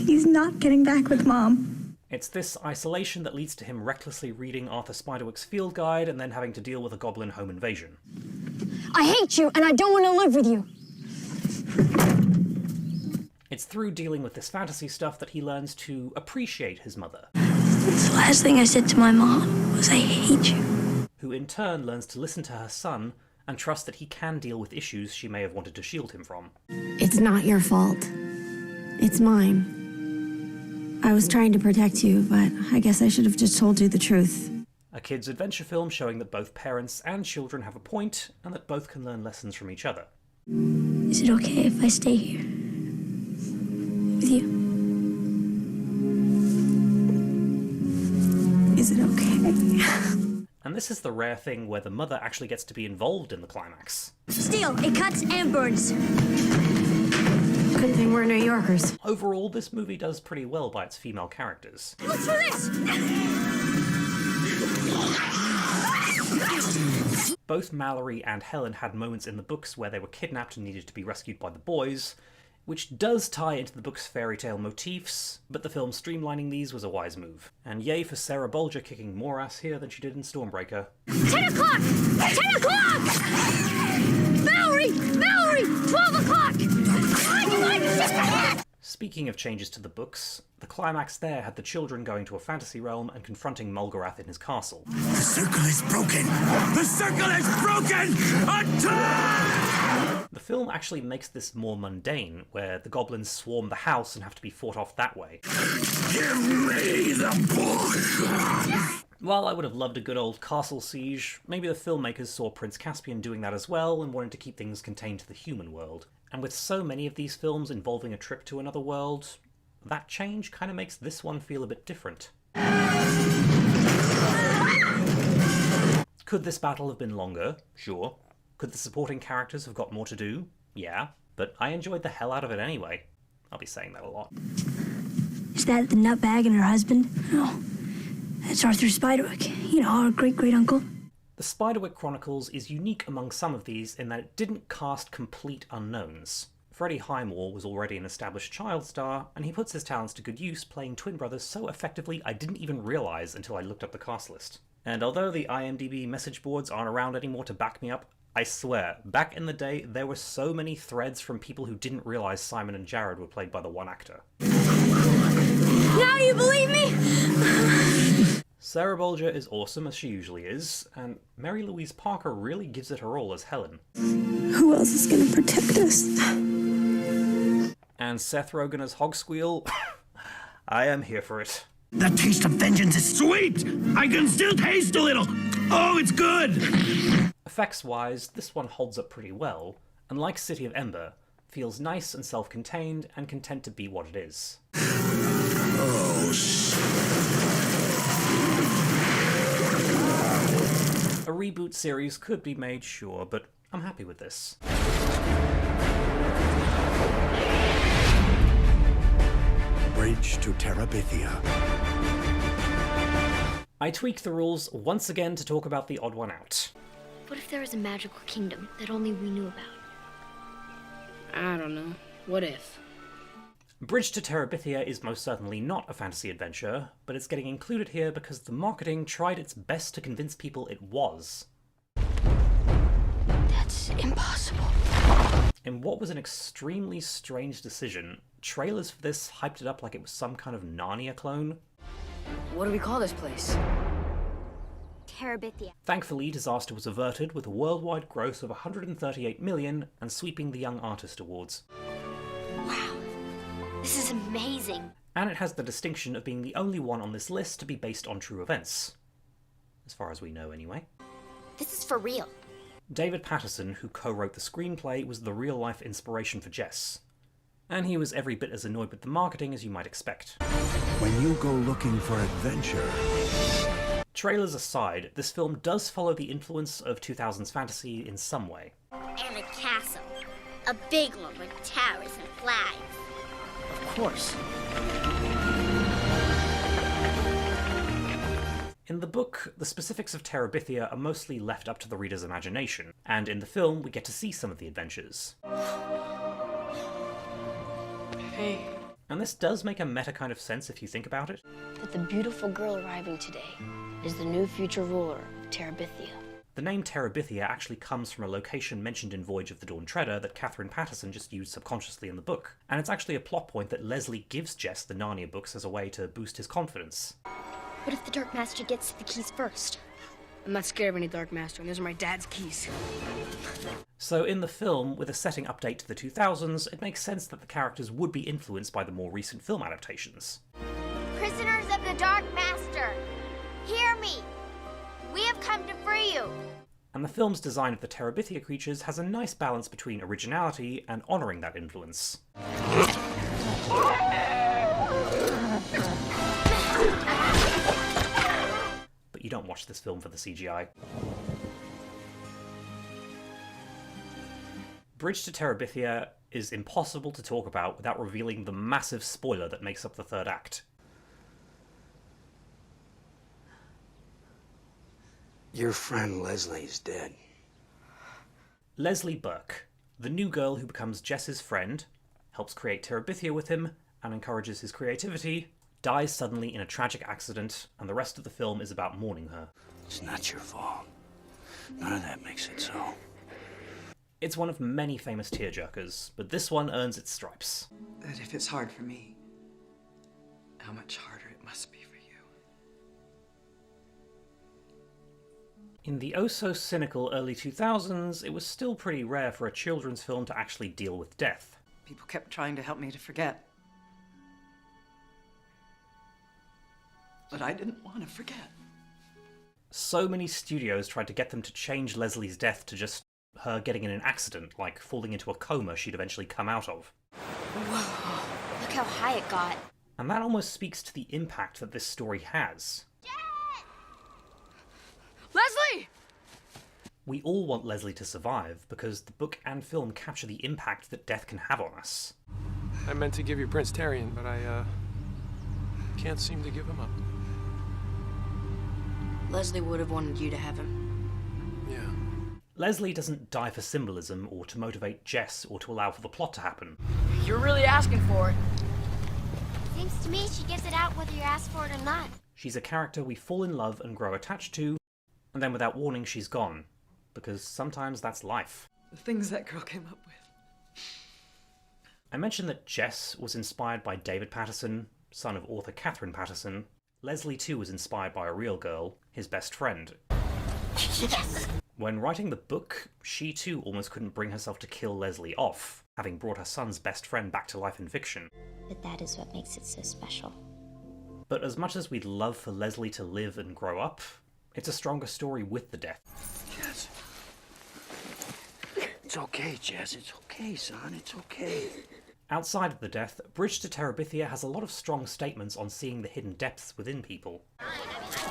He's not getting back with Mom. It's this isolation that leads to him recklessly reading Arthur Spiderwick's field guide and then having to deal with a goblin home invasion. I hate you, and I don't want to live with you. It's through dealing with this fantasy stuff that he learns to appreciate his mother. The last thing I said to my mom was, I hate you. Who in turn learns to listen to her son and trust that he can deal with issues she may have wanted to shield him from. It's not your fault. It's mine. I was trying to protect you, but I guess I should have just told you the truth. A kid's adventure film showing that both parents and children have a point, and that both can learn lessons from each other. Is it okay if I stay here? With you? Is it okay? And this is the rare thing where the mother actually gets to be involved in the climax. Steel, it cuts and burns. Good thing we're New Yorkers. Overall, this movie does pretty well by its female characters. Look for this! Both Mallory and Helen had moments in the books where they were kidnapped and needed to be rescued by the boys, which does tie into the book's fairy tale motifs, but the film streamlining these was a wise move. And yay for Sarah Bolger kicking more ass here than she did in Stormbreaker. 10 o'clock! 10 o'clock! Mallory! 12 o'clock! Speaking of changes to the books, the climax there had the children going to a fantasy realm and confronting Mulgarath in his castle. The circle is broken! The circle is broken! Attack! The film actually makes this more mundane, where the goblins swarm the house and have to be fought off that way. Give me the book! While I would have loved a good old castle siege, maybe the filmmakers saw Prince Caspian doing that as well and wanted to keep things contained to the human world. And with so many of these films involving a trip to another world, that change kind of makes this one feel a bit different. Could this battle have been longer? Sure. Could the supporting characters have got more to do? Yeah. But I enjoyed the hell out of it anyway. I'll be saying that a lot. Is that the nutbag and her husband? No. That's Arthur Spiderwick. You know, our great-great-uncle. The Spiderwick Chronicles is unique among some of these in that it didn't cast complete unknowns. Freddie Highmore was already an established child star, and he puts his talents to good use playing twin brothers so effectively I didn't even realise until I looked up the cast list. And although the IMDb message boards aren't around anymore to back me up, I swear, back in the day there were so many threads from people who didn't realise Simon and Jared were played by the one actor. Now you believe me? Sarah Bolger is awesome as she usually is, and Mary Louise Parker really gives it her all as Helen. Who else is gonna protect us? And Seth Rogen as Hogsqueal, I am here for it. The taste of vengeance is sweet! I can still taste a little! Oh, it's good! Effects-wise, this one holds up pretty well, and like City of Ember, feels nice and self-contained and content to be what it is. Oh, A reboot series could be made, sure, but I'm happy with this. Bridge to Terabithia. I tweaked the rules once again to talk about the odd one out. What if there was a magical kingdom that only we knew about? I don't know. What if? Bridge to Terabithia is most certainly not a fantasy adventure, but it's getting included here because the marketing tried its best to convince people it was. That's impossible. In what was an extremely strange decision, trailers for this hyped it up like it was some kind of Narnia clone. What do we call this place? Terabithia. Thankfully, disaster was averted with a worldwide gross of $138 million and sweeping the Young Artist Awards. Wow, this is amazing. And it has the distinction of being the only one on this list to be based on true events. As far as we know, anyway. This is for real. David Patterson, who co-wrote the screenplay, was the real-life inspiration for Jess. And he was every bit as annoyed with the marketing as you might expect. When you go looking for adventure... Trailers aside, this film does follow the influence of 2000s fantasy in some way. And a castle. A big one with towers and flags. Of course. In the book, the specifics of Terabithia are mostly left up to the reader's imagination, and in the film we get to see some of the adventures. Hey. And this does make a meta kind of sense if you think about it. That the beautiful girl arriving today is the new future ruler of Terabithia. The name Terabithia actually comes from a location mentioned in Voyage of the Dawn Treader that Catherine Patterson just used subconsciously in the book, and it's actually a plot point that Leslie gives Jess the Narnia books as a way to boost his confidence. What if the Dark Master gets to the keys first? I'm not scared of any Dark Master, and those are my dad's keys. So in the film, with a setting update to the 2000s, it makes sense that the characters would be influenced by the more recent film adaptations. Prisoners of the Dark Master, hear me! We have come to free you! And the film's design of the Terabithia creatures has a nice balance between originality and honouring that influence. But you don't watch this film for the CGI. Bridge to Terabithia is impossible to talk about without revealing the massive spoiler that makes up the third act. Your friend Leslie's dead. Leslie Burke, the new girl who becomes Jess's friend, helps create Terabithia with him, and encourages his creativity, dies suddenly in a tragic accident, and the rest of the film is about mourning her. It's not your fault. None of that makes it so. It's one of many famous tearjerkers, but this one earns its stripes. That if it's hard for me, how much harder it must be for you. In the oh-so-cynical early 2000s, it was still pretty rare for a children's film to actually deal with death. People kept trying to help me to forget. But I didn't want to forget. So many studios tried to get them to change Leslie's death to just her getting in an accident, like falling into a coma she'd eventually come out of. Whoa, look how high it got. And that almost speaks to the impact that this story has. Leslie! We all want Leslie to survive, because the book and film capture the impact that death can have on us. I meant to give you Prince Tarian, but I, can't seem to give him up. Leslie would have wanted you to have him. Yeah. Leslie doesn't die for symbolism, or to motivate Jess, or to allow for the plot to happen. You're really asking for it. Seems to me she gives it out whether you ask for it or not. She's a character we fall in love and grow attached to, and then without warning she's gone. Because sometimes that's life. The things that girl came up with. I mentioned that Jess was inspired by David Patterson, son of author Catherine Patterson. Leslie too was inspired by a real girl, his best friend. Yes! When writing the book, she too almost couldn't bring herself to kill Leslie off, having brought her son's best friend back to life in fiction. But that is what makes it so special. But as much as we'd love for Leslie to live and grow up, it's a stronger story with the death. Yes. It's okay, Jess. It's okay, son. It's okay. Outside of the death, Bridge to Terabithia has a lot of strong statements on seeing the hidden depths within people.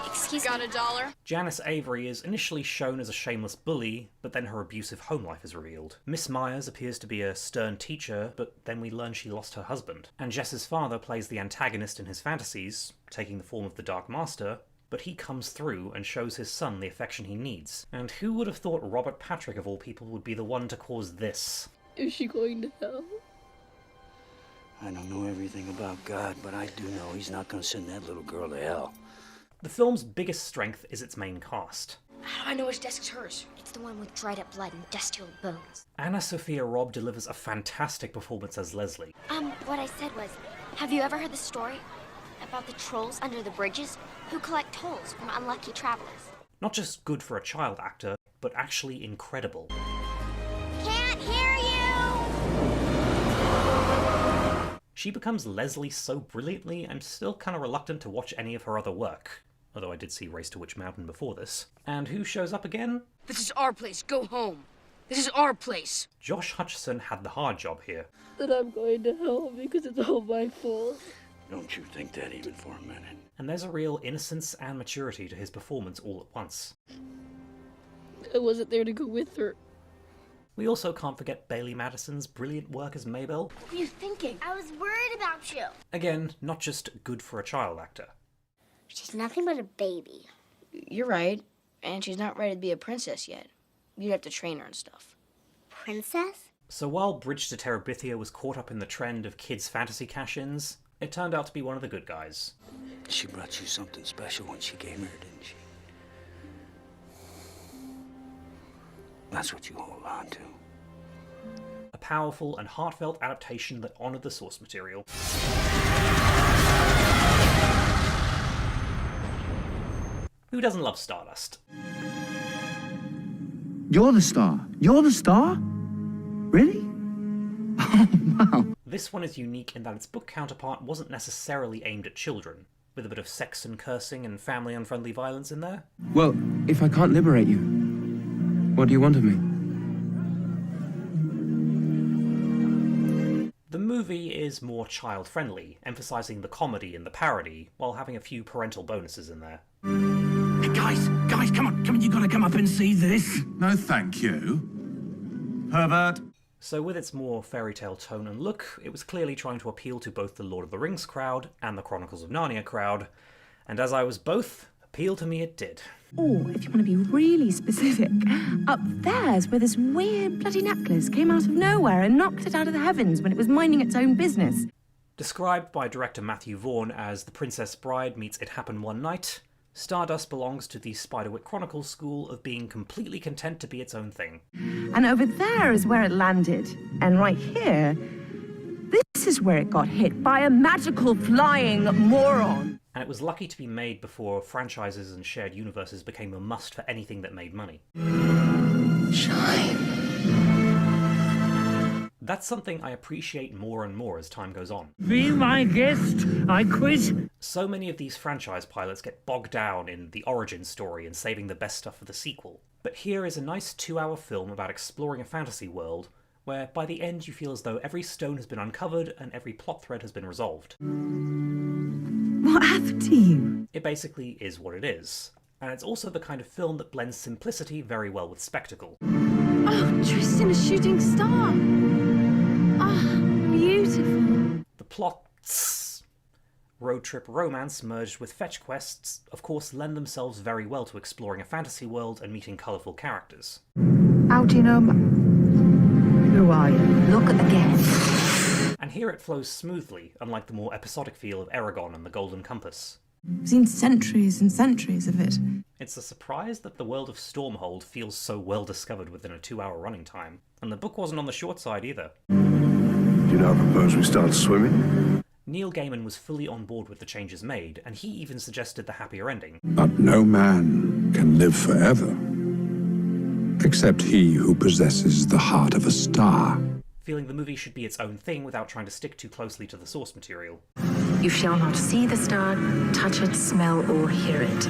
Excuse me. Got $1? Janice Avery is initially shown as a shameless bully, but then her abusive home life is revealed. Miss Myers appears to be a stern teacher, but then we learn she lost her husband. And Jess's father plays the antagonist in his fantasies, taking the form of the Dark Master, but he comes through and shows his son the affection he needs. And who would have thought Robert Patrick, of all people, would be the one to cause this? Is she going to hell? I don't know everything about God, but I do know he's not gonna send that little girl to hell. The film's biggest strength is its main cast. How do I know which desk is hers? It's the one with dried up blood and dust-healed bones. Anna Sophia Robb delivers a fantastic performance as Leslie. What I said was, have you ever heard the story about the trolls under the bridges who collect tolls from unlucky travelers? Not just good for a child actor, but actually incredible. Can't hear you! She becomes Leslie so brilliantly, I'm still kind of reluctant to watch any of her other work. Although I did see Race to Witch Mountain before this. And who shows up again? This is our place. Go home. This is our place. Josh Hutcherson had the hard job here. That I'm going to hell because it's all my fault. Don't you think that even for a minute? And there's a real innocence and maturity to his performance all at once. I wasn't there to go with her. We also can't forget Bailey Madison's brilliant work as Mabel. What were you thinking? I was worried about you. Again, not just good for a child actor. She's nothing but a baby. You're right, and she's not ready to be a princess yet. You'd have to train her and stuff. Princess? So while Bridge to Terabithia was caught up in the trend of kids' fantasy cash-ins, it turned out to be one of the good guys. She brought you something special when she came here, didn't she? That's what you hold on to. A powerful and heartfelt adaptation that honoured the source material. Who doesn't love Stardust? You're the star. You're the star? Really? Oh, wow. This one is unique in that its book counterpart wasn't necessarily aimed at children, with a bit of sex and cursing and family-unfriendly violence in there. Well, if I can't liberate you, what do you want of me? The movie is more child-friendly, emphasising the comedy and the parody, while having a few parental bonuses in there. Hey, guys, come on, you gotta come up and see this. No, thank you. Pervert. So with its more fairy tale tone and look, it was clearly trying to appeal to both the Lord of the Rings crowd and the Chronicles of Narnia crowd, and as I was both, appeal to me it did. Or, if you want to be really specific, up there's where this weird bloody necklace came out of nowhere and knocked it out of the heavens when it was minding its own business. Described by director Matthew Vaughn as The Princess Bride meets It Happened One Night, Stardust belongs to the Spiderwick Chronicles school of being completely content to be its own thing. And over there is where it landed. And right here, this is where it got hit by a magical flying moron. And it was lucky to be made before franchises and shared universes became a must for anything that made money. Shine. That's something I appreciate more and more as time goes on. Be my guest, I quit. So many of these franchise pilots get bogged down in the origin story and saving the best stuff for the sequel. But here is a nice 2-hour film about exploring a fantasy world, where by the end you feel as though every stone has been uncovered and every plot thread has been resolved. What happened to you? It basically is what it is. And it's also the kind of film that blends simplicity very well with spectacle. Oh, Tristan, a shooting star. Ah, beautiful. The plots, road trip romance merged with fetch quests, of course lend themselves very well to exploring a fantasy world and meeting colourful characters. How do you know? Who are you? Look at the guest. And here it flows smoothly, unlike the more episodic feel of Eragon and the Golden Compass. I've seen centuries and centuries of it. It's a surprise that the world of Stormhold feels so well discovered within a 2-hour running time, and the book wasn't on the short side either. Do you now propose we start swimming? Neil Gaiman was fully on board with the changes made, and he even suggested the happier ending. But no man can live forever, except he who possesses the heart of a star. Feeling the movie should be its own thing without trying to stick too closely to the source material. You shall not see the star, touch it, smell, or hear it.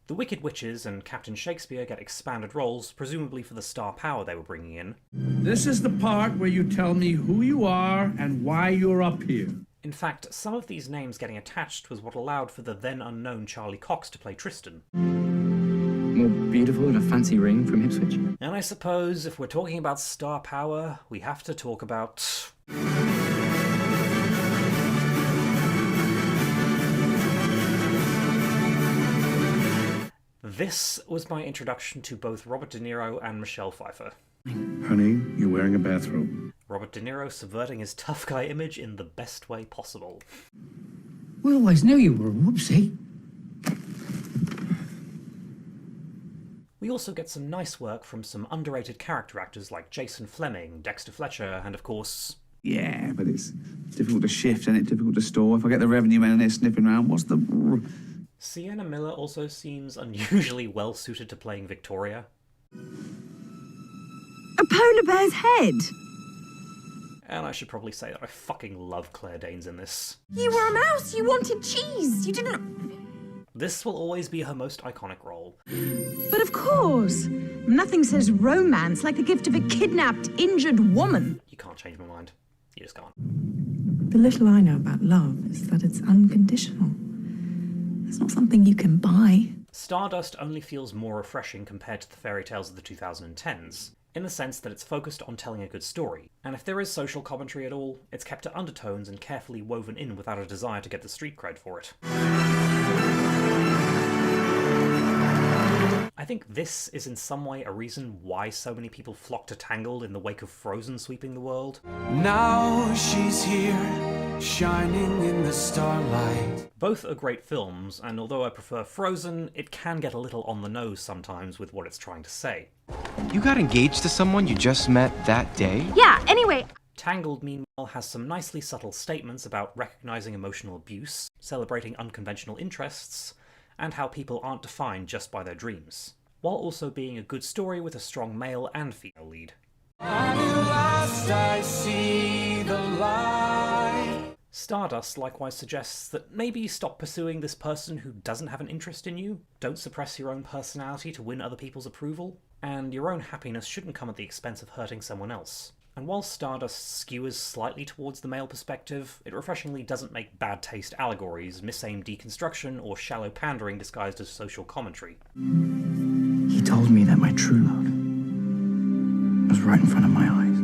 The Wicked Witches and Captain Shakespeare get expanded roles, presumably for the star power they were bringing in. This is the part where you tell me who you are and why you're up here. In fact, some of these names getting attached was what allowed for the then unknown Charlie Cox to play Tristan. More beautiful than a fancy ring from Ipswich? And I suppose if we're talking about star power, we have to talk about... This was my introduction to both Robert De Niro and Michelle Pfeiffer. Honey, you're wearing a bathrobe. Robert De Niro subverting his tough guy image in the best way possible. We always knew you were a whoopsie. We also get some nice work from some underrated character actors like Jason Fleming, Dexter Fletcher, and of course... Yeah, but it's difficult to shift and it's difficult to store. If I get the revenue men in there sniffing around, what's the... Sienna Miller also seems unusually well suited to playing Victoria. A polar bear's head? And I should probably say that I fucking love Claire Danes in this. You were a mouse, you wanted cheese, you didn't... This will always be her most iconic role. But of course, nothing says romance like the gift of a kidnapped, injured woman. You can't change my mind. You just can't. The little I know about love is that it's unconditional. It's not something you can buy. Stardust only feels more refreshing compared to the fairy tales of the 2010s, in the sense that it's focused on telling a good story, and if there is social commentary at all, it's kept to undertones and carefully woven in without a desire to get the street cred for it. I think this is in some way a reason why so many people flock to Tangled in the wake of Frozen sweeping the world. Now she's here, shining in the starlight. Both are great films, and although I prefer Frozen, it can get a little on the nose sometimes with what it's trying to say. You got engaged to someone you just met that day? Yeah, anyway. Tangled, meanwhile, has some nicely subtle statements about recognizing emotional abuse, celebrating unconventional interests, and how people aren't defined just by their dreams, while also being a good story with a strong male and female lead. At last I see the light. Stardust likewise suggests that maybe stop pursuing this person who doesn't have an interest in you, don't suppress your own personality to win other people's approval, and your own happiness shouldn't come at the expense of hurting someone else. And while Stardust skewers slightly towards the male perspective, it refreshingly doesn't make bad taste allegories, misaimed deconstruction, or shallow pandering disguised as social commentary. He told me that my true love was right in front of my eyes.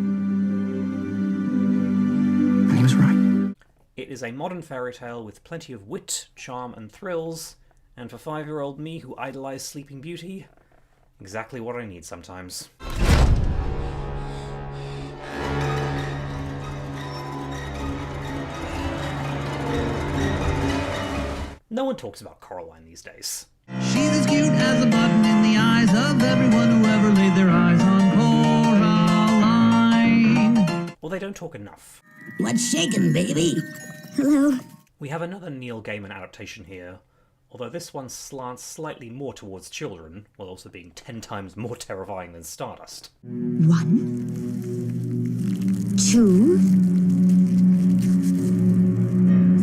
And he was right. It is a modern fairy tale with plenty of wit, charm, and thrills, and for 5-year-old me who idolized Sleeping Beauty, exactly what I need sometimes. No one talks about Coraline these days. She's as cute as a button in the eyes of everyone who ever laid their eyes on Coraline. Well, they don't talk enough. What's shaking, baby? Hello. We have another Neil Gaiman adaptation here, although this one slants slightly more towards children, while also being 10 times more terrifying than Stardust. 1, 2,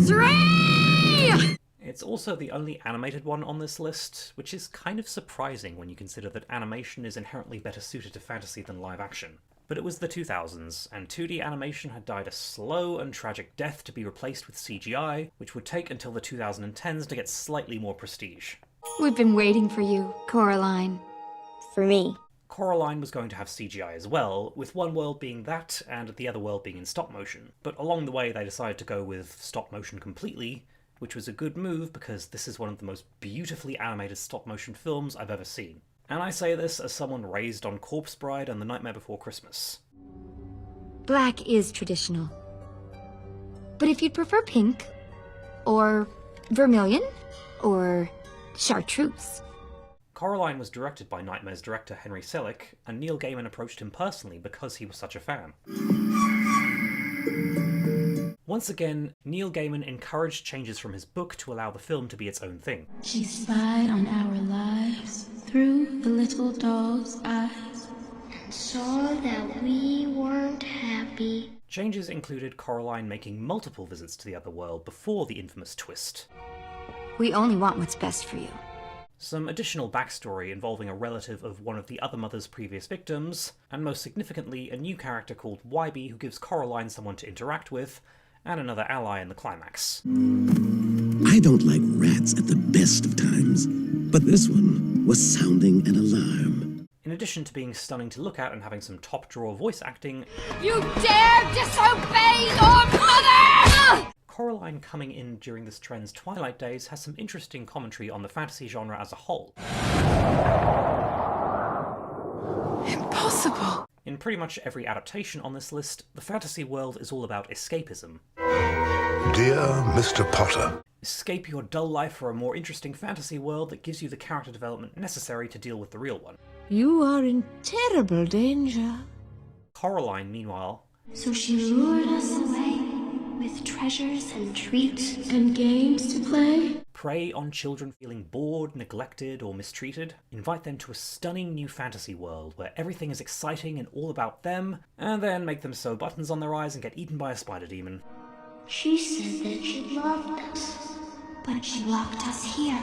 3! It's also the only animated one on this list, which is kind of surprising when you consider that animation is inherently better suited to fantasy than live action. But it was the 2000s, and 2D animation had died a slow and tragic death to be replaced with CGI, which would take until the 2010s to get slightly more prestige. We've been waiting for you, Coraline. For me. Coraline was going to have CGI as well, with one world being that, and the other world being in stop motion. But along the way they decided to go with stop motion completely, which was a good move because this is one of the most beautifully animated stop-motion films I've ever seen. And I say this as someone raised on Corpse Bride and The Nightmare Before Christmas. Black is traditional. But if you'd prefer pink, or vermilion, or chartreuse. Coraline was directed by Nightmare's director Henry Selick, and Neil Gaiman approached him personally because he was such a fan. Once again, Neil Gaiman encouraged changes from his book to allow the film to be its own thing. She spied on our lives through the little doll's eyes and saw that we weren't happy. Changes included Coraline making multiple visits to the other world before the infamous twist. We only want what's best for you. some additional backstory involving a relative of one of the other mother's previous victims, and most significantly, a new character called Wybie who gives Coraline someone to interact with, and another ally in the climax. I don't like rats at the best of times, but this one was sounding an alarm. In addition to being stunning to look at and having some top-drawer voice acting, You dare disobey your mother! Coraline coming in during this trend's twilight days has some interesting commentary on the fantasy genre as a whole. Impossible! In pretty much every adaptation on this list, the fantasy world is all about escapism. Dear Mr. Potter, Escape your dull life for a more interesting fantasy world that gives you the character development necessary to deal with the real one. You are in terrible danger. Coraline, meanwhile, So she lured us away with treasures and treats and games to play. prey on children feeling bored, neglected, or mistreated, invite them to a stunning new fantasy world where everything is exciting and all about them, and then make them sew buttons on their eyes and get eaten by a spider demon. She said that she loved us, but she locked us here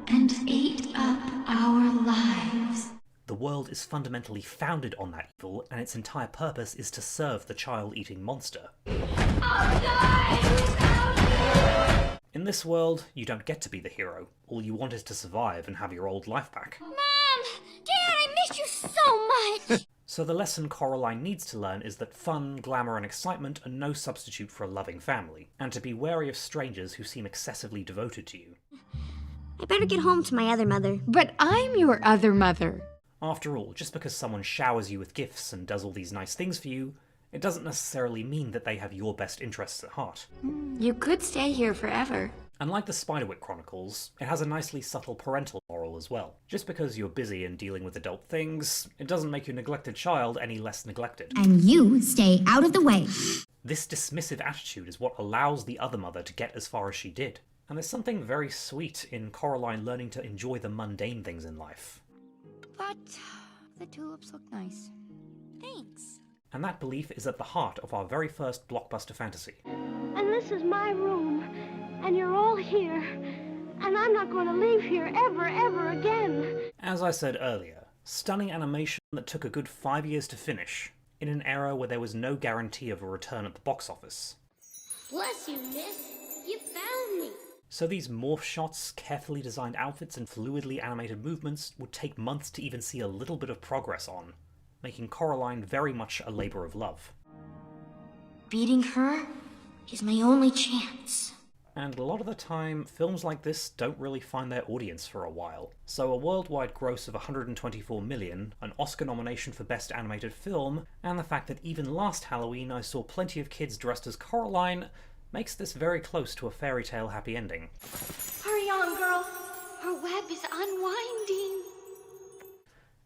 and ate up our lives. The world is fundamentally founded on that evil, and its entire purpose is to serve the child-eating monster. In this world, you don't get to be the hero. All you want is to survive and have your old life back. Mom! Dad, I missed you so much! So the lesson Coraline needs to learn is that fun, glamour, and excitement are no substitute for a loving family, and to be wary of strangers who seem excessively devoted to you. I better get home to my other mother. But I'm your other mother. After all, just because someone showers you with gifts and does all these nice things for you, it doesn't necessarily mean that they have your best interests at heart. You could stay here forever. Unlike the Spiderwick Chronicles, it has a nicely subtle parental moral as well. Just because you're busy and dealing with adult things, it doesn't make your neglected child any less neglected. And you stay out of the way. This dismissive attitude is what allows the other mother to get as far as she did. And there's something very sweet in Coraline learning to enjoy the mundane things in life. But the tulips look nice. Thanks. And that belief is at the heart of our very first blockbuster fantasy. And this is my room, and you're all here, and I'm not going to leave here ever again. As I said earlier, stunning animation that took a good 5 years to finish, in an era where there was no guarantee of a return at the box office. Bless you, miss. You found me. So these morph shots, carefully designed outfits, and fluidly animated movements would take months to even see a little bit of progress on, making Coraline very much a labour of love. Beating her is my only chance. And a lot of the time, films like this don't really find their audience for a while. So a worldwide gross of 124 million, an Oscar nomination for Best Animated Film, and the fact that even last Halloween I saw plenty of kids dressed as Coraline makes this very close to a fairy tale happy ending. Hurry on, girl. Her web is unwinding.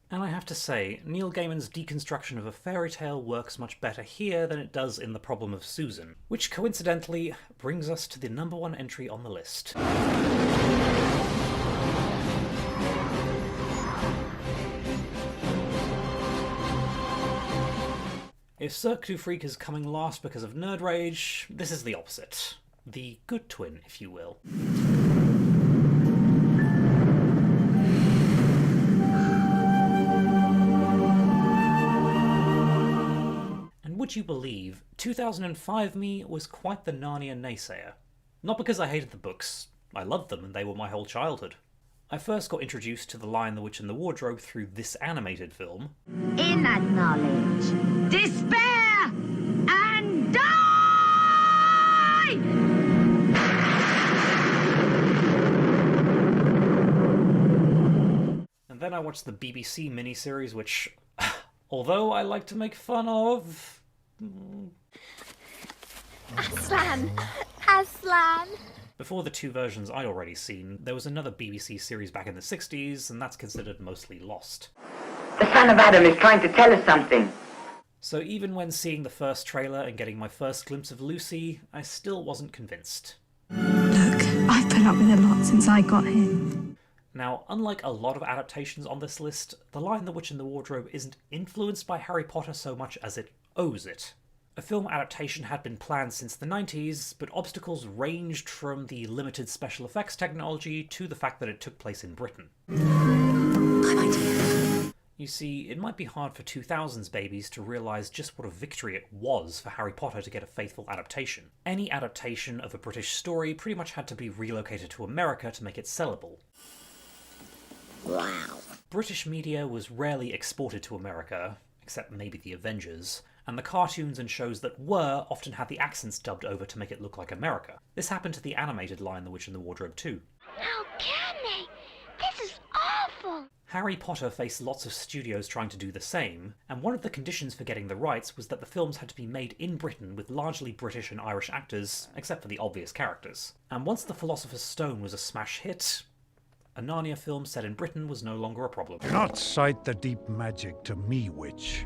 And I have to say, Neil Gaiman's deconstruction of a fairy tale works much better here than it does in The Problem of Susan, which coincidentally brings us to the number one entry on the list. If Cirque du Freak is coming last because of nerd rage, this is the opposite. The good twin, if you will. And would you believe, 2005 me was quite the Narnia naysayer. Not because I hated the books, I loved them and they were my whole childhood. I first got introduced to The Lion, the Witch and the Wardrobe through this animated film. In that knowledge, despair and die! And then I watched the BBC miniseries, which, although I like to make fun of... Aslan! Aslan! Before the two versions I'd already seen, there was another BBC series back in the 60s, and that's considered mostly lost. The son of Adam is trying to tell us something. So even when seeing the first trailer and getting my first glimpse of Lucy, I still wasn't convinced. Look, I've put up with a lot since I got here. Now, unlike a lot of adaptations on this list, The Lion, the Witch and the Wardrobe isn't influenced by Harry Potter so much as it owes it. A film adaptation had been planned since the 90s, but obstacles ranged from the limited special effects technology to the fact that it took place in Britain. You see, it might be hard for 2000s babies to realise just what a victory it was for Harry Potter to get a faithful adaptation. Any adaptation of a British story pretty much had to be relocated to America to make it sellable. Wow. British media was rarely exported to America, except maybe the Avengers, and the cartoons and shows that were often had the accents dubbed over to make it look like America. This happened to the animated Lion, the Witch and the Wardrobe too. How can they? This is awful! Harry Potter faced lots of studios trying to do the same, and one of the conditions for getting the rights was that the films had to be made in Britain with largely British and Irish actors, except for the obvious characters. And once The Philosopher's Stone was a smash hit, a Narnia film set in Britain was no longer a problem. Do not cite the deep magic to me, witch.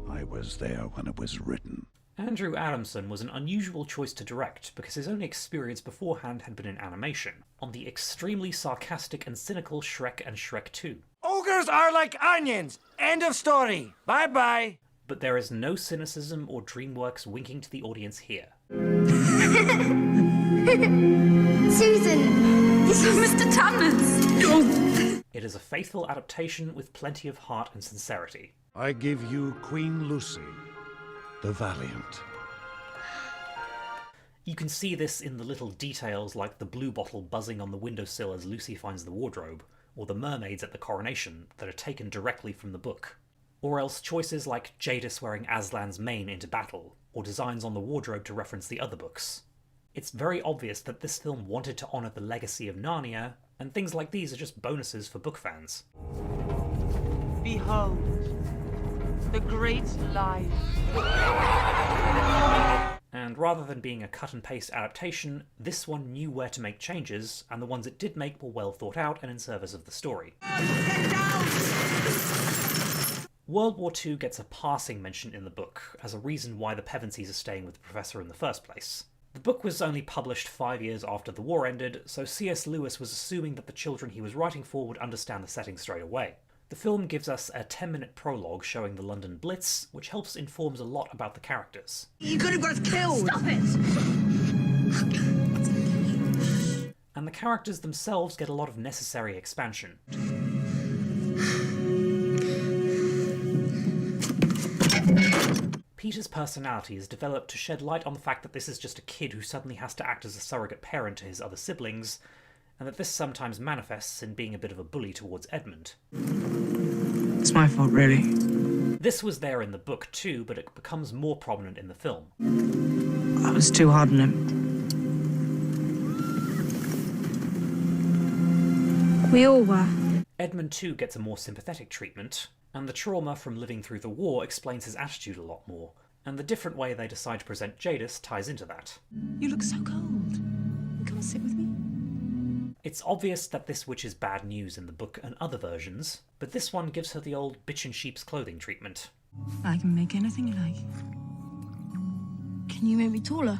I was there when it was written. Andrew Adamson was an unusual choice to direct because his only experience beforehand had been in animation, on the extremely sarcastic and cynical Shrek and Shrek 2. Ogres are like onions! End of story! Bye-bye! But there is no cynicism or DreamWorks winking to the audience here. Susan! This is Mr. Tumnus! It is a faithful adaptation with plenty of heart and sincerity. I give you Queen Lucy, the Valiant. You can see this in the little details like the blue bottle buzzing on the windowsill as Lucy finds the wardrobe, or the mermaids at the coronation that are taken directly from the book. Or else choices like Jadis wearing Aslan's mane into battle, or designs on the wardrobe to reference the other books. It's very obvious that this film wanted to honour the legacy of Narnia, and things like these are just bonuses for book fans. Behold, the great life. And rather than being a cut-and-paste adaptation, this one knew where to make changes, and the ones it did make were well thought out and in service of the story. World War II gets a passing mention in the book, as a reason why the Pevensies are staying with the Professor in the first place. The book was only published 5 years after the war ended, so C.S. Lewis was assuming that the children he was writing for would understand the setting straight away. The film gives us a 10-minute prologue showing the London Blitz, which helps informs a lot about the characters. You could have got us killed! Stop it! And the characters themselves get a lot of necessary expansion. Peter's personality is developed to shed light on the fact that this is just a kid who suddenly has to act as a surrogate parent to his other siblings, and that this sometimes manifests in being a bit of a bully towards Edmund. It's my fault, really. This was there in the book too, but it becomes more prominent in the film. I was too hard on him. We all were. Edmund too gets a more sympathetic treatment, and the trauma from living through the war explains his attitude a lot more, and the different way they decide to present Jadis ties into that. You look so cold. Come and sit with me. It's obvious that this witch is bad news in the book and other versions, but this one gives her the old bitch in sheep's clothing treatment. I can make anything you like. Can you make me taller?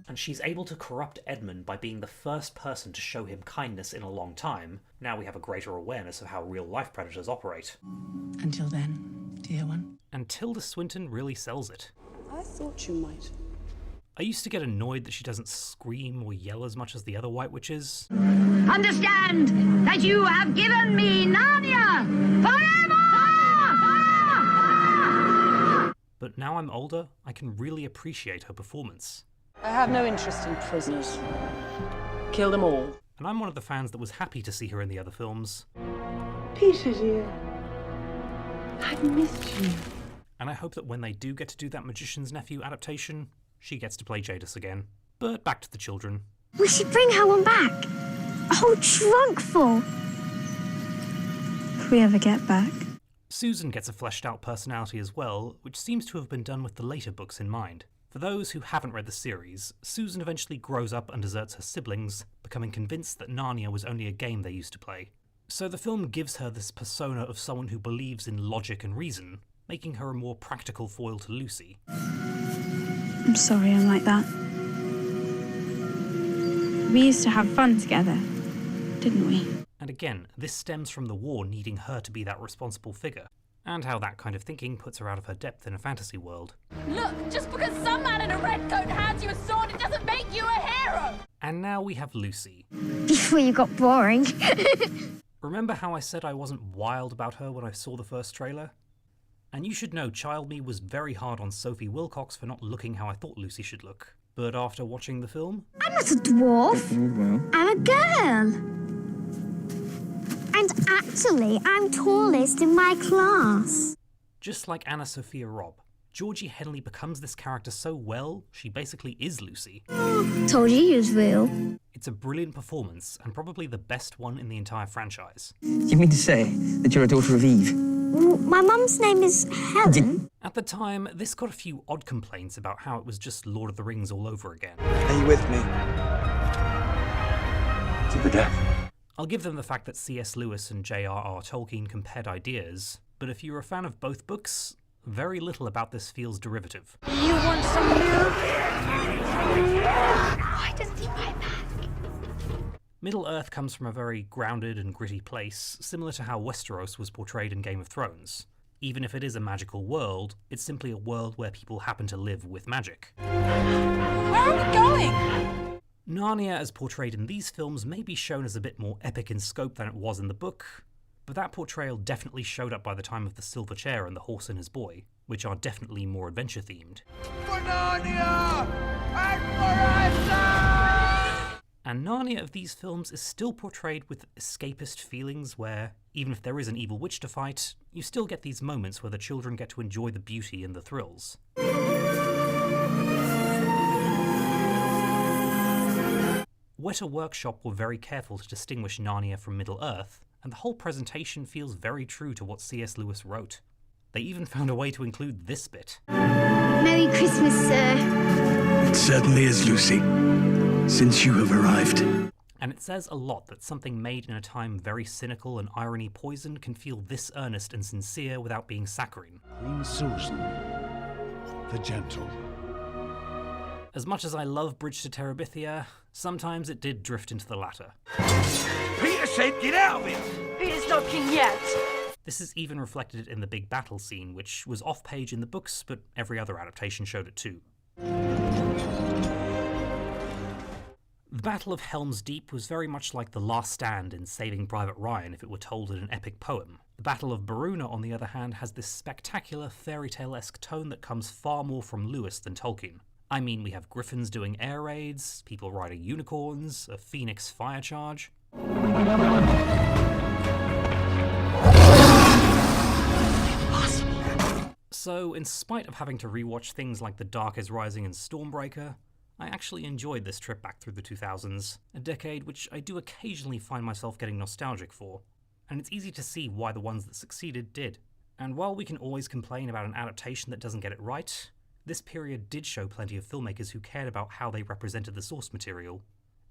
And she's able to corrupt Edmund by being the first person to show him kindness in a long time. Now we have a greater awareness of how real-life predators operate. Until then, dear one. And Tilda Swinton really sells it. I thought you might. I used to get annoyed that she doesn't scream or yell as much as the other White Witches. Understand that you have given me Narnia forever! But now I'm older, I can really appreciate her performance. I have no interest in prisoners. Kill them all. And I'm one of the fans that was happy to see her in the other films. Peter, dear. I've missed you. And I hope that when they do get to do that Magician's Nephew adaptation, she gets to play Jadis again. But back to the children. We should bring her one back. A whole trunk full. If we ever get back. Susan gets a fleshed out personality as well, which seems to have been done with the later books in mind. For those who haven't read the series, Susan eventually grows up and deserts her siblings, becoming convinced that Narnia was only a game they used to play. So the film gives her this persona of someone who believes in logic and reason, making her a more practical foil to Lucy. I'm sorry I'm like that. We used to have fun together, didn't we? And again, this stems from the war needing her to be that responsible figure. and how that kind of thinking puts her out of her depth in a fantasy world. Look, just because some man in a red coat hands you a sword, it doesn't make you a hero! And now we have Lucy. Before you got boring. Remember how I said I wasn't wild about her when I saw the first trailer? And you should know Child Me was very hard on Sophie Wilcox for not looking how I thought Lucy should look. But after watching the film... I'm not a dwarf. I'm a girl. And actually, I'm tallest in my class. Just like Anna Sophia Robb, Georgie Henley becomes this character so well, she basically is Lucy. Told you was real. It's a brilliant performance, and probably the best one in the entire franchise. You mean to say that you're a daughter of Eve? My mum's name is Helen. At the time, this got a few odd complaints about how it was just Lord of the Rings all over again. Are you with me? To the death. I'll give them the fact that C.S. Lewis and J.R.R. Tolkien compared ideas, but if you're a fan of both books, very little about this feels derivative. You want some milk? Why doesn't he buy back? Middle-earth comes from a very grounded and gritty place, similar to how Westeros was portrayed in Game of Thrones. Even if it is a magical world, it's simply a world where people happen to live with magic. Where are we going? Narnia, as portrayed in these films, may be shown as a bit more epic in scope than it was in the book, but that portrayal definitely showed up by the time of The Silver Chair and The Horse and His Boy, which are definitely more adventure-themed. For Narnia! And forever! And Narnia of these films is still portrayed with escapist feelings where, even if there is an evil witch to fight, you still get these moments where the children get to enjoy the beauty and the thrills. Weta Workshop were very careful to distinguish Narnia from Middle-earth, and the whole presentation feels very true to what C.S. Lewis wrote. They even found a way to include this bit. Merry Christmas, sir. It certainly is, Lucy, since you have arrived. And it says a lot that something made in a time very cynical and irony-poisoned can feel this earnest and sincere without being saccharine. Queen Susan, the Gentle. As much as I love Bridge to Terabithia, sometimes it did drift into the latter. Peter said get out of it! Peter's not king yet. This is even reflected in the big battle scene, which was off-page in the books, but every other adaptation showed it too. The Battle of Helm's Deep was very much like the last stand in Saving Private Ryan if it were told in an epic poem. The Battle of Baruna, on the other hand, has this spectacular fairy tale-esque tone that comes far more from Lewis than Tolkien. I mean, we have griffins doing air raids, people riding unicorns, a phoenix fire charge. So, in spite of having to rewatch things like The Dark is Rising and Stormbreaker, I actually enjoyed this trip back through the 2000s, a decade which I do occasionally find myself getting nostalgic for, and it's easy to see why the ones that succeeded did. And while we can always complain about an adaptation that doesn't get it right, this period did show plenty of filmmakers who cared about how they represented the source material.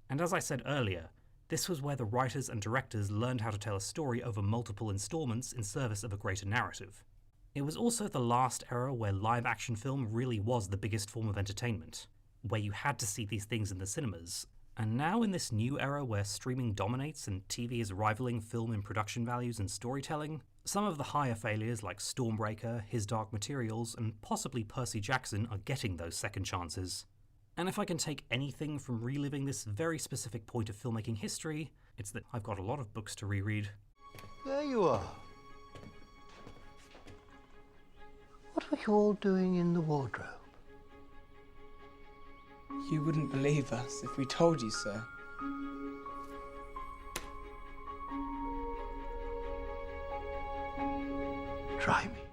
And as I said earlier, this was where the writers and directors learned how to tell a story over multiple installments in service of a greater narrative. It was also the last era where live-action film really was the biggest form of entertainment, where you had to see these things in the cinemas. And now in this new era where streaming dominates and TV is rivaling film in production values and storytelling, some of the higher failures like Stormbreaker, His Dark Materials, and possibly Percy Jackson are getting those second chances. And if I can take anything from reliving this very specific point of filmmaking history, it's that I've got a lot of books to reread. There you are. What were you all doing in the wardrobe? You wouldn't believe us if we told you, sir. Try me.